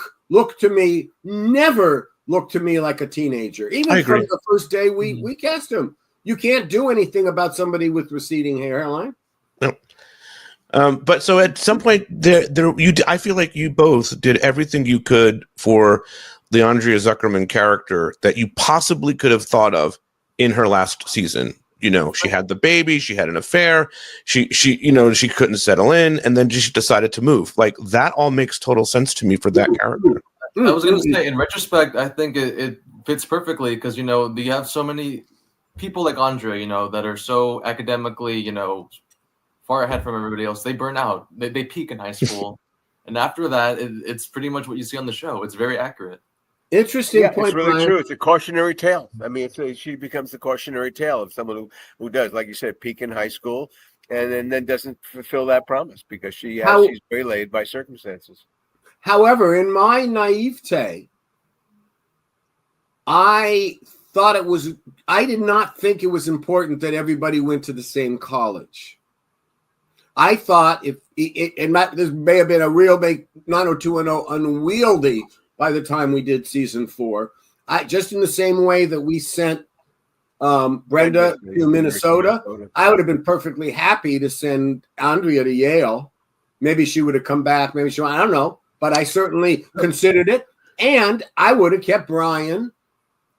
never looked to me like a teenager. Even from the first day we cast him. You can't do anything about somebody with receding hairline. No. But so at some point I feel like you both did everything you could for the Andrea Zuckerman character that you possibly could have thought of in her last season. You know, she had the baby, she had an affair, she couldn't settle in, and then she decided to move. Like, that all makes total sense to me for that character. I was going to say, in retrospect, I think it fits perfectly because, you have so many people like Andrea, that are so academically, far ahead from everybody else. They burn out. They peak in high school. And after that, it's pretty much what you see on the show. It's very accurate. Interesting point. It's really Bryan. true. It's a cautionary tale. I mean, she becomes the cautionary tale of someone who does, like you said, peak in high school and then doesn't fulfill that promise because she's waylaid by circumstances. However, in my naivete, I did not think it was important that everybody went to the same college. I thought this may have been a real big 90210 unwieldy by the time we did season 4. Just in the same way that we sent Brenda to Minnesota, I would have been perfectly happy to send Andrea to Yale. Maybe she would have come back. I don't know. But I certainly considered it. And I would have kept Bryan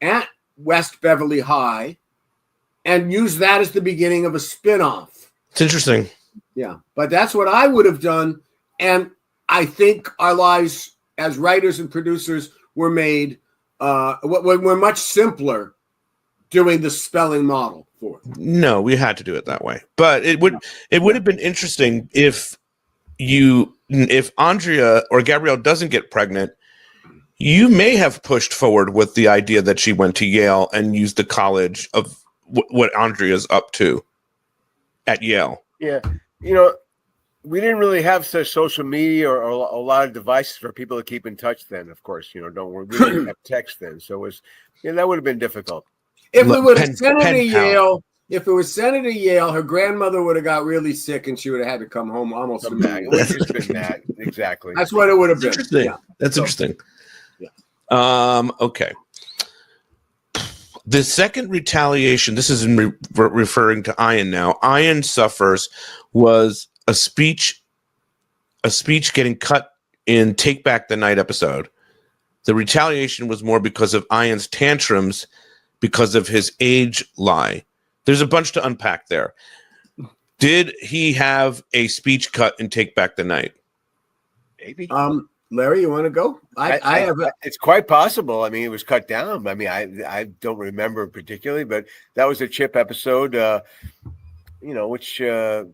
at West Beverly High and used that as the beginning of a spinoff. It's interesting. Yeah. But that's what I would have done. And I think our lives as writers and producers were made were much simpler doing the spelling model for it. No, we had to do it that way. But it would have been interesting if Andrea or Gabrielle doesn't get pregnant, you may have pushed forward with the idea that she went to Yale and used the college of what Andrea's up to at Yale. Yeah. We didn't really have such social media or a lot of devices for people to keep in touch then, of course. We didn't have text then. So that would have been difficult. If we would have sent her to Yale, her grandmother would have got really sick and she would have had to come home almost immediately. It would have just been that. Exactly. That's what it would have been. Interesting. Yeah. That's interesting. Yeah. Okay. The second retaliation, this is referring to Ian now. Ian suffers was a speech getting cut in Take Back the Night episode. The retaliation was more because of Ian's tantrums because of his age lie. There's a bunch to unpack there. Did he have a speech cut in Take Back the Night? Maybe. Larry, you want to go? I have. It's quite possible. I mean, it was cut down. I mean, I don't remember particularly, but that was a Chip episode, which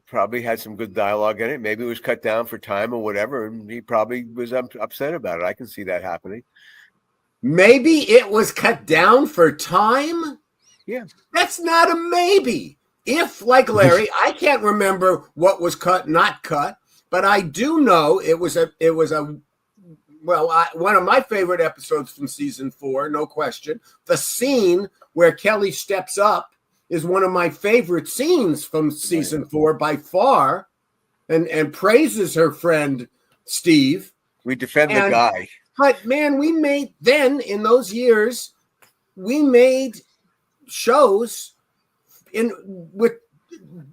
probably had some good dialogue in it. Maybe it was cut down for time or whatever, and he probably was upset about it. I can see that happening. Maybe it was cut down for time? Yeah. That's not a maybe. If, like Larry, I can't remember what was cut, not cut, but I do know it was one of my favorite episodes from season 4, no question. The scene where Kelly steps up is one of my favorite scenes from season 4 by far, and praises her friend Steve. We defend the guy. But man, we made in those years, we made shows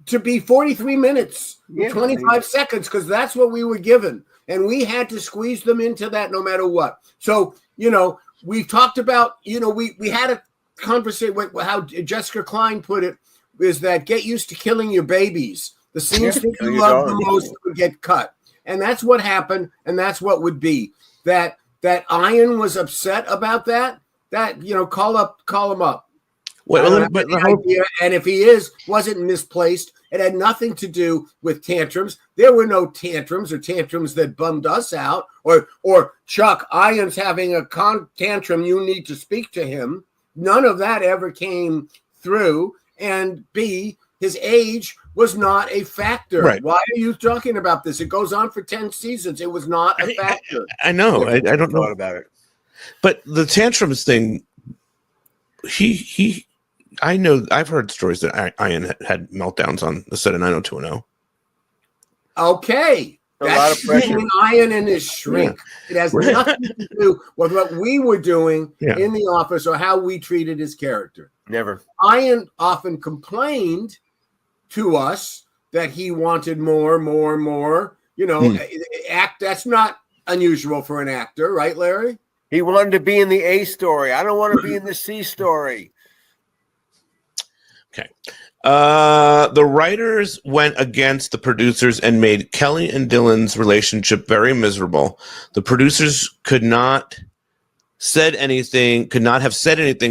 to be 43 minutes, 25 seconds, because that's what we were given. And we had to squeeze them into that no matter what. So, we've talked about, we had a conversation with how Jessica Klein put it, is that get used to killing your babies. The scenes that you love the most would get cut. And that's what happened. And that's what would be that Ian was upset about that, call him up. And if he wasn't misplaced, it had nothing to do with tantrums. There were no tantrums or tantrums that bummed us out or Chuck, Ian's having a tantrum. You need to speak to him. None of that ever came through. And B, his age was not a factor. Right. Why are you talking about this? It goes on for 10 seasons. It was not a factor. I know. I don't know about it. But the tantrums thing, I know I've heard stories that Ian had meltdowns on the set of 90210. Okay. A lot of pressure. Ian and his shrink. Yeah. It has nothing to do with what we were doing in the office or how we treated his character. Never. Ian often complained to us that he wanted more. You know, that's not unusual for an actor, right, Larry? He wanted to be in the A story. I don't want to be in the C story. Okay. The writers went against the producers and made Kelly and Dylan's relationship very miserable. The producers could not have said anything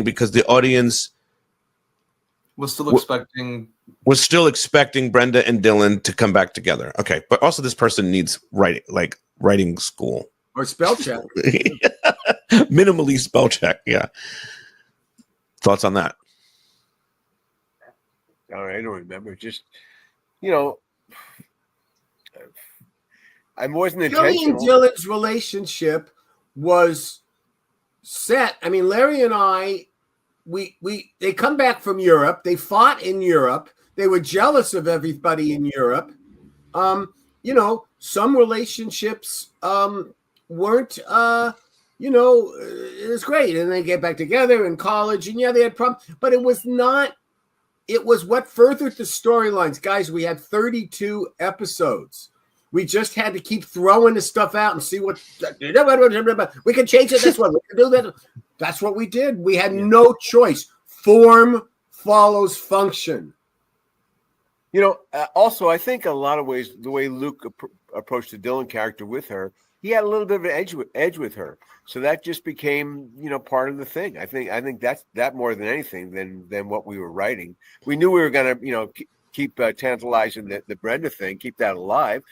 because the audience was still expecting Brenda and Dylan to come back together. Okay, but also this person needs writing school or spell check. Minimally spell check. Yeah. Thoughts on that? All right, I don't remember. Just, you know, I wasn't intentional. Kelly and Dylan's relationship was set. I mean, Larry and I, they come back from Europe. They fought in Europe. They were jealous of everybody in Europe. You know, some relationships weren't, you know, it was great. And they get back together in college. And they had problems. But it was not. It was what furthered the storylines. Guys, we had 32 episodes. We just had to keep throwing the stuff out and see what we can change it this one. We can do that. That's what we did. We had no choice. Form follows function. You know, also, I think a lot of ways, the way Luke approached the Dylan character with her, he had a little bit of an edge with her. So that just became, you know, part of the thing. I think that's that more than anything than what we were writing. We knew we were going to, you know, keep tantalizing the Brenda thing, keep that alive.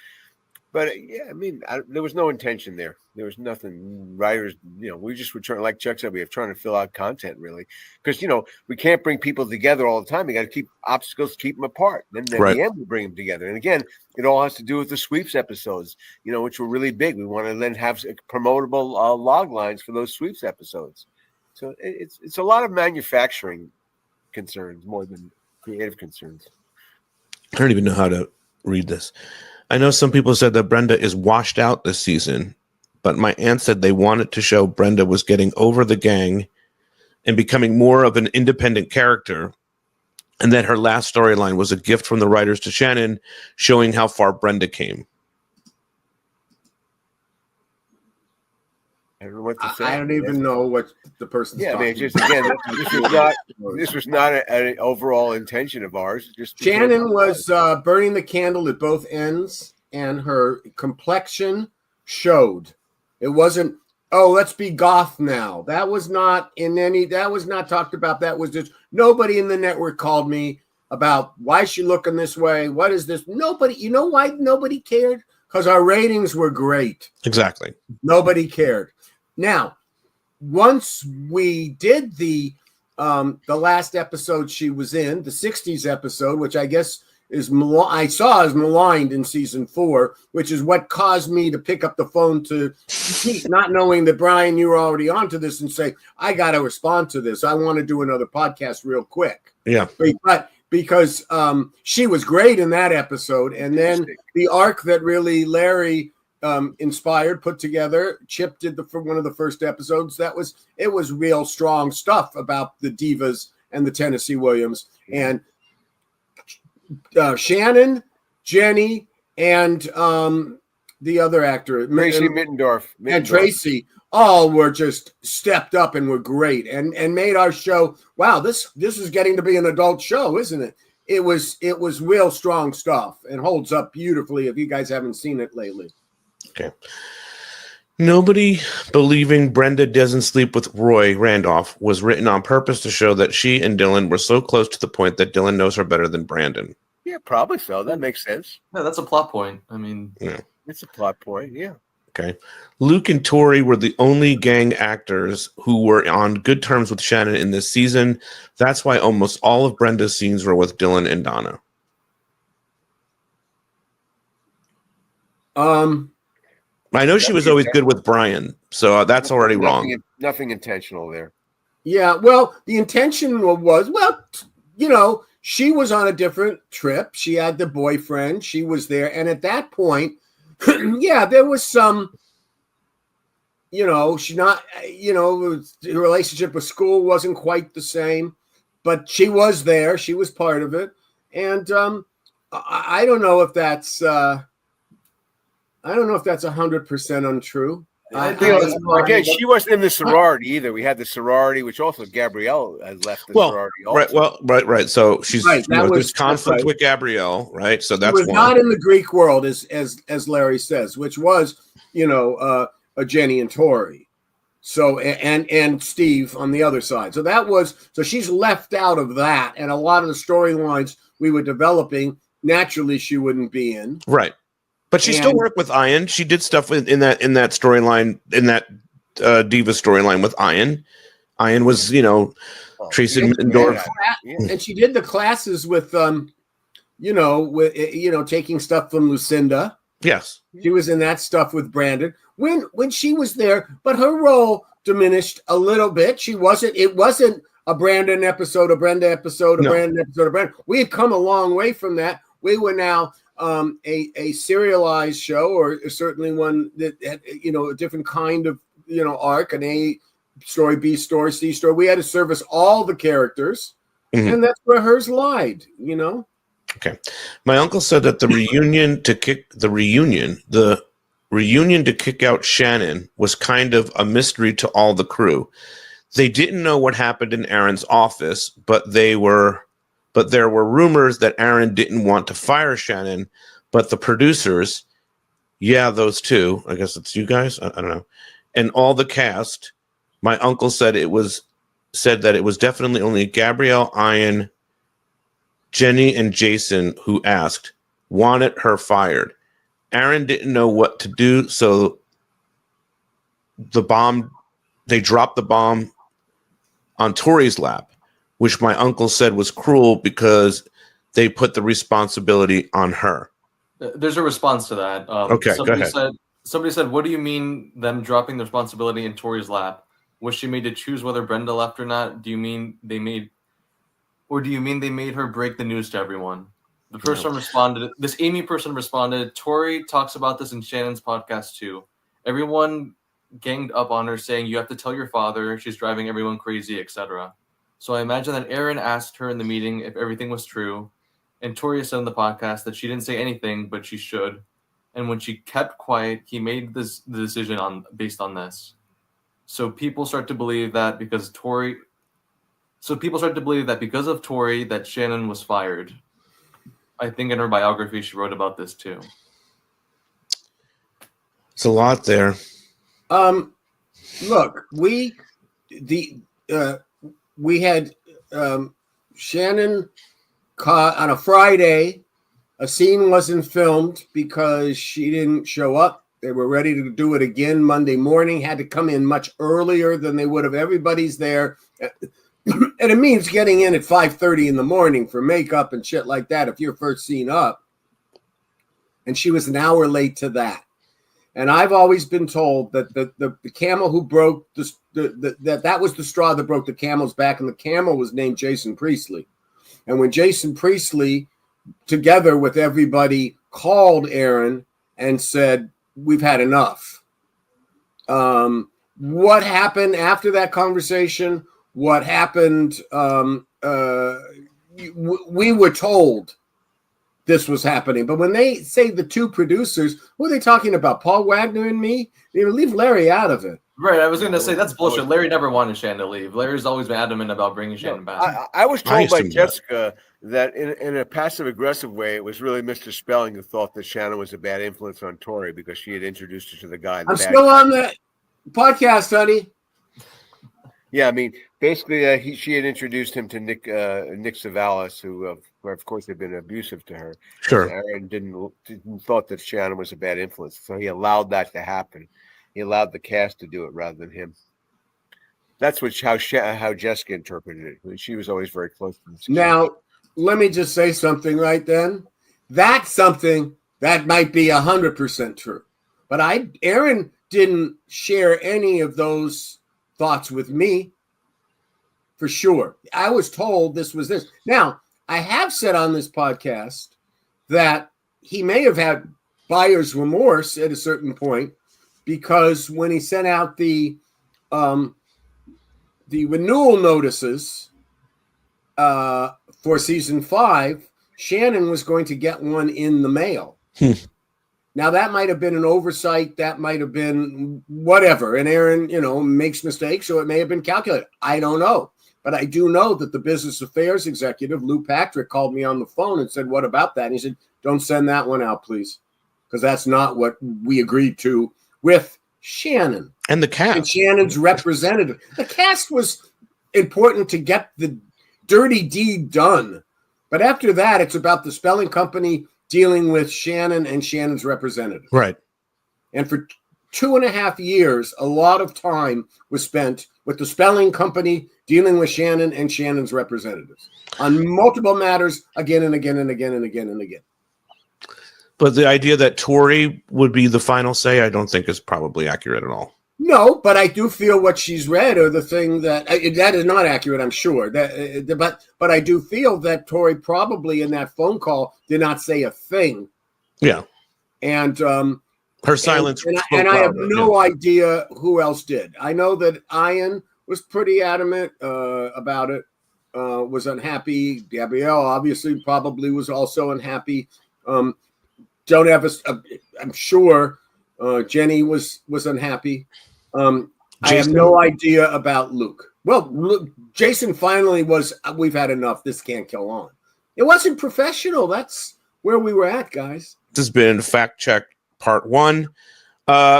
But yeah, I mean, there was no intention there. There was nothing. Writers, you know, we just were trying, like Chuck said, we were trying to fill out content really, because you know we can't bring people together all the time. You got to keep obstacles, keep them apart. Then at the end we bring them together. And again, it all has to do with the sweeps episodes, you know, which were really big. We want to then have promotable log lines for those sweeps episodes. So it's a lot of manufacturing concerns more than creative concerns. I don't even know how to read this. I know some people said that Brenda is washed out this season, but my aunt said they wanted to show Brenda was getting over the gang and becoming more of an independent character, and that her last storyline was a gift from the writers to Shannon, showing how far Brenda came. I don't know what to say. I don't even know what the person's I mean, just again, this was not an overall intention of ours. Just Shannon was burning the candle at both ends, and her complexion showed. It wasn't, oh, let's be goth now. That was not talked about. That was just, nobody in the network called me about why is she looking this way? What is this? Nobody, you know why nobody cared? Because our ratings were great. Exactly. Nobody cared. Now, once we did the last episode she was in, the 60s episode, which I guess I saw as maligned in season 4, which is what caused me to pick up the phone to Pete, not knowing that, Bryan, you were already onto this, and say, I got to respond to this. I want to do another podcast real quick. Yeah. But because she was great in that episode, and then the arc that really Larry inspired, put together, Chip did for one of the first episodes. It was real strong stuff about the divas and the Tennessee Williams, and Shannon, Jenny, and the other actor, Tracy Mittendorf, and Tracy, all were just stepped up and were great, and made our show. Wow, this is getting to be an adult show, isn't it? It was real strong stuff and holds up beautifully. If you guys haven't seen it lately. Okay. Nobody believing Brenda doesn't sleep with Roy Randolph was written on purpose to show that she and Dylan were so close to the point that Dylan knows her better than Brandon. Yeah, probably so. That makes sense. Yeah, that's a plot point. I mean, it's a plot point. Yeah. Okay. Luke and Tori were the only gang actors who were on good terms with Shannon in this season. That's why almost all of Brenda's scenes were with Dylan and Donna. I know she was always good with Bryan, so that's already wrong. Nothing intentional there. Yeah, well, the intention was, well, you know, she was on a different trip. She had the boyfriend. She was there. And at that point, yeah, there was some, you know, she not, you know, the relationship with school wasn't quite the same, but she was there. She was part of it. And I don't know if that's, I don't know if that's 100% untrue. Again, she wasn't in the sorority either. We had the sorority, which also Gabrielle has left the sorority. Also. Right. So she's Right, there's conflict with Gabrielle, right? So that's she was not in the Greek world, as Larry says, which was, you know, a Jenny and Tori. So and Steve on the other side. So that was she's left out of that, and a lot of the storylines we were developing naturally she wouldn't be in. Right. But she still worked with Ian. She did stuff in that storyline, in that Diva storyline with Ian. Ian was, you know, Tracy Middendorf. And she did the classes with, you know, taking stuff from Lucinda. Yes. She was in that stuff with Brandon when she was there, but her role diminished a little bit. It wasn't a Brandon episode, a Brenda episode, Brandon episode, a Brandon. We had come a long way from that. We were now a serialized show, or certainly one that had, you know, a different kind of, you know, arc, an A story, B story, C story. We had to service all the characters, and that's where hers lied, you know. Okay. My uncle said that the reunion to kick out Shannon was kind of a mystery to all the crew. They didn't know what happened in Aaron's office, but there were rumors that Aaron didn't want to fire Shannon, but the producers, those two, I guess it's you guys, I don't know, and all the cast, my uncle said that it was definitely only Gabrielle, Ian, Jenny, and Jason who wanted her fired. Aaron didn't know what to do, so they dropped the bomb on Tori's lap, which my uncle said was cruel because they put the responsibility on her. There's a response to that. Okay, go ahead. Somebody said, what do you mean them dropping the responsibility in Tori's lap? Was she made to choose whether Brenda left or not? Do you mean they made her break the news to everyone? The person responded, this Amy person responded, Tori talks about this in Shannon's podcast too. Everyone ganged up on her saying, you have to tell your father, she's driving everyone crazy, etc. So I imagine that Aaron asked her in the meeting if everything was true, and Tori said in the podcast that she didn't say anything, but she should. And when she kept quiet, he made the decision based on this. So people start to believe that because of Tori, that Shannon was fired. I think in her biography she wrote about this too. It's a lot there. Look, we had Shannon caught on a Friday. A scene wasn't filmed because she didn't show up. They were ready to do it again Monday morning, had to come in much earlier than they would have. Everybody's there. And it means getting in at 5:30 in the morning for makeup and shit like that if you're first scene up. And she was an hour late to that. And I've always been told that the camel who broke that was the straw that broke the camel's back, and the camel was named Jason Priestley. And when Jason Priestley, together with everybody, called Aaron and said, we've had enough. What happened after that conversation? What happened? We were told this was happening. But when they say the two producers, who are they talking about? Paul Wagner and me? They leave Larry out of it. Right, I was going to say that's bullshit. Larry never wanted Shannon to leave. Larry's always been adamant about bringing Shannon back. I was told by Jessica that in a passive-aggressive way, it was really Mr. Spelling who thought that Shannon was a bad influence on Tori because she had introduced her to the guy. I'm still on the podcast, honey. Yeah, I mean, basically, she had introduced him to Nick Savalas, who, of course, had been abusive to her. Sure. And Aaron didn't thought that Shannon was a bad influence, so he allowed that to happen. He allowed the cast to do it rather than him. That's how Jessica interpreted it. I mean, she was always very close to him. Now, let me just say something right then. That's something That might be 100% true. But Aaron didn't share any of those thoughts with me, for sure. I was told this was this. Now, I have said on this podcast that he may have had buyer's remorse at a certain point, because when he sent out the renewal notices for season 5, Shannon was going to get one in the mail. Now, that might have been an oversight. That might have been whatever. And Aaron, makes mistakes, so it may have been calculated. I don't know. But I do know that the business affairs executive, Lou Patrick, called me on the phone and said, what about that? And he said, don't send that one out, please, because that's not what we agreed to with Shannon. And the cast. And Shannon's representative. The cast was important to get the dirty deed done. But after that, it's about the spelling company dealing with Shannon and Shannon's representative. Right. And for 2.5 years, a lot of time was spent with the spelling company dealing with Shannon and Shannon's representatives on multiple matters again and again and again and again and again. But the idea that Tori would be the final say, I don't think is probably accurate at all. No, but I do feel what she's read, or the thing that is not accurate, I'm sure. But I do feel that Tori probably in that phone call did not say a thing. Yeah. And her silence. And I have no idea who else did. I know that Ian was pretty adamant about it, was unhappy. Gabrielle obviously probably was also unhappy. Don't have I'm sure Jenny was unhappy. I have no idea about Luke. Well, Jason finally was, we've had enough. This can't go on. It wasn't professional. That's where we were at, guys. This has been Fact Check Part 1.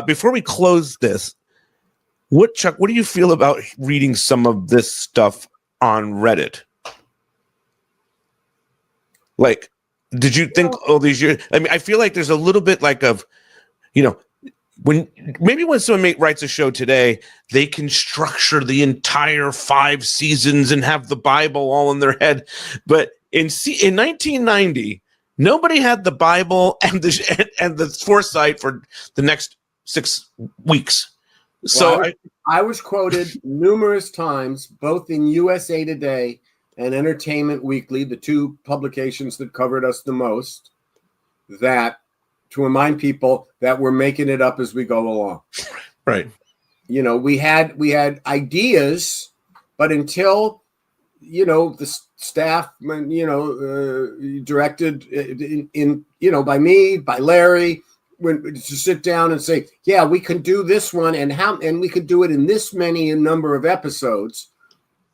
Before we close this, Chuck, what do you feel about reading some of this stuff on Reddit? Like, did you think all these years? I mean, I feel like there's a little bit like of, when someone writes a show today, they can structure the entire 5 seasons and have the Bible all in their head. But in 1990, nobody had the Bible and the foresight for the next 6 weeks. So I was quoted numerous times, both in USA Today and Entertainment Weekly, the 2 publications that covered us the most, that to remind people that we're making it up as we go along. Right. We had ideas, but until, the staff, directed in by me, by Larry, to sit down and say, yeah, we can do this one and we could do it in this many number of episodes,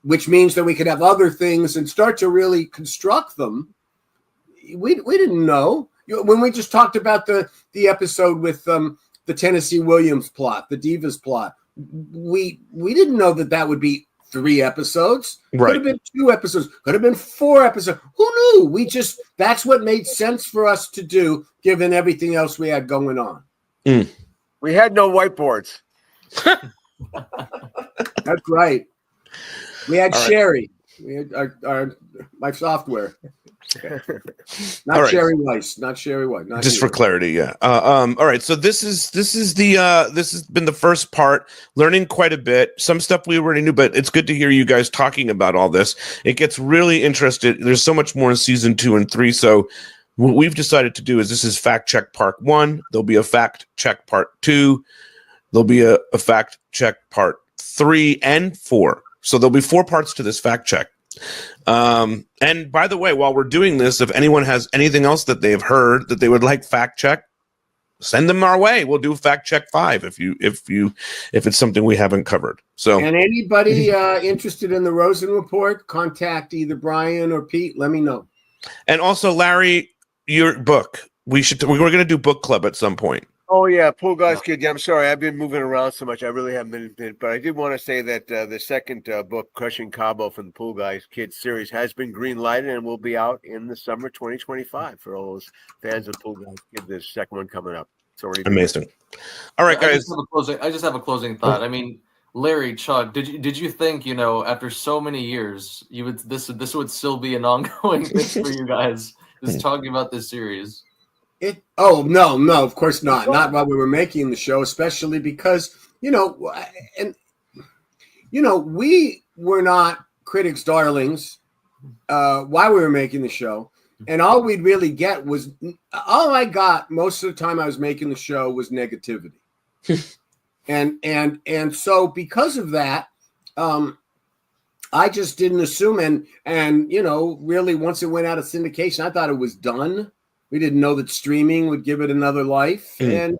which means that we could have other things and start to really construct them. We didn't know. When we just talked about the episode with the Tennessee Williams plot, the Divas plot, we didn't know that would be 3 episodes. Right. Could have been 2 episodes. Could have been 4 episodes. Who knew? That's what made sense for us to do, given everything else we had going on. We had no whiteboards. That's right. We had Sherry. We had my software. Not Sherry Weiss. Not Sherry White. Not just you. For clarity, yeah. All right. So this has been the first part. Learning quite a bit. Some stuff we already knew, but it's good to hear you guys talking about all this. It gets really interested. There's so much more in season 2 and 3. So what we've decided to do is this is Fact Check Part 1. There'll be a Fact Check Part 2. There'll be a Fact Check Part 3 and 4. So there'll be 4 parts to this fact check. And by the way, while we're doing this, if anyone has anything else that they've heard that they would like fact check, send them our way. We'll do Fact Check 5 if it's something we haven't covered. So, and anybody interested in the Rosen report, contact either Bryan or Pete. Let me know. And also, Larry, your book. We're going to do book club at some point. Oh, yeah, Pool Guys Kid. Yeah, I'm sorry. I've been moving around so much. I really haven't been. But I did want to say that the second book, Crushing Cabo from the Pool Guys Kid series, has been green-lighted and will be out in the summer 2025 for all those fans of Pool Guys Kid. The second one coming up. It's already amazing. All right, guys. I just have a closing thought. I mean, Larry, Chuck, did you think, after so many years, this would still be an ongoing thing for you guys, just talking about this series? No, of course not. Not while we were making the show, especially because, we were not critics' darlings while we were making the show. And all we'd really get was, all I got most of the time I was making the show was negativity. and so because of that, I just didn't assume. And really once it went out of syndication, I thought it was done. We didn't know that streaming would give it another life. And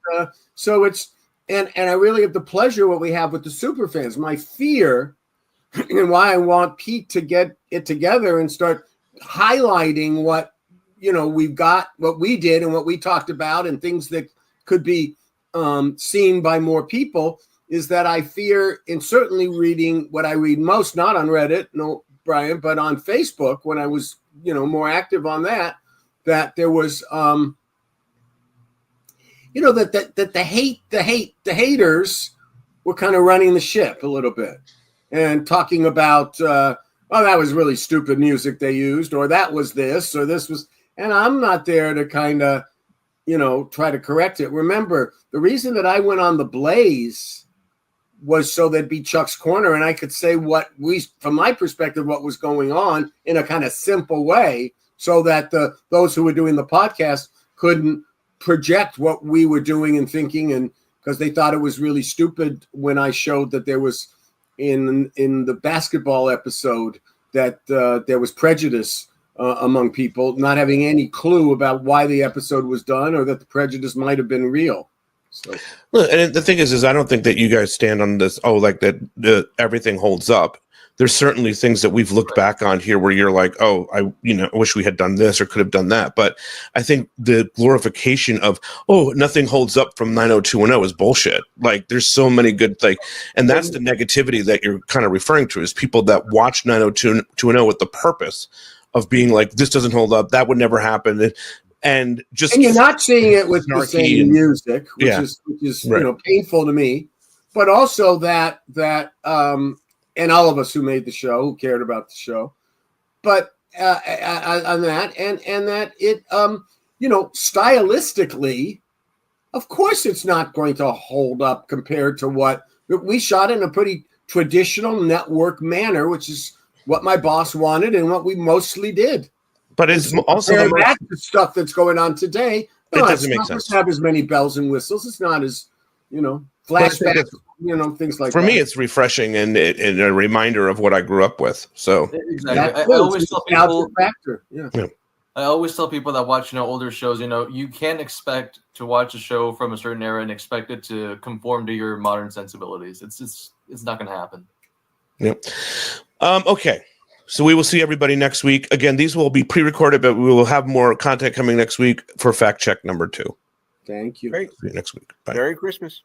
so it's, and I really have the pleasure what we have with the super fans. My fear and why I want Pete to get it together and start highlighting what, we've got, what we did and what we talked about and things that could be seen by more people, is that I fear, in certainly reading what I read most, not on Reddit, no, Bryan, but on Facebook when I was, more active on that there was, that the haters were kind of running the ship a little bit and talking about, that was really stupid music they used, or that was this, or this was, and I'm not there to kind of, try to correct it. Remember, the reason that I went on the Blaze was so there'd be Chuck's Corner and I could say from my perspective, what was going on in a kind of simple way, so that those who were doing the podcast couldn't project what we were doing and thinking, and because they thought it was really stupid when I showed that there was in the basketball episode that there was prejudice among people, not having any clue about why the episode was done or that the prejudice might have been real. So. Well, and the thing is I don't think that you guys stand on this, that everything holds up. There's certainly things that we've looked back on here where you're like, I wish we had done this or could have done that. But I think the glorification of, nothing holds up from 90210 is bullshit. Like, there's so many good, and that's the negativity that you're kind of referring to, is people that watch 90210 with the purpose of being like, this doesn't hold up, that would never happen. And you're not seeing it with the same music, which is right. Painful to me, but also that and all of us who made the show, who cared about the show, but on that, and that it, stylistically, of course, it's not going to hold up compared to what we shot in a pretty traditional network manner, which is what my boss wanted and what we mostly did. But it's also the stuff that's going on today. It doesn't make sense. It doesn't have as many bells and whistles. It's not as, flashbacks, things like that. For me, it's refreshing and a reminder of what I grew up with. So exactly. I always tell people, I always tell people that watch, older shows, you can't expect to watch a show from a certain era and expect it to conform to your modern sensibilities. It's not going to happen. Yep. Okay. So we will see everybody next week. Again, these will be pre-recorded, but we will have more content coming next week for fact check number 2. Thank you. Great. See you next week. Bye. Merry Christmas.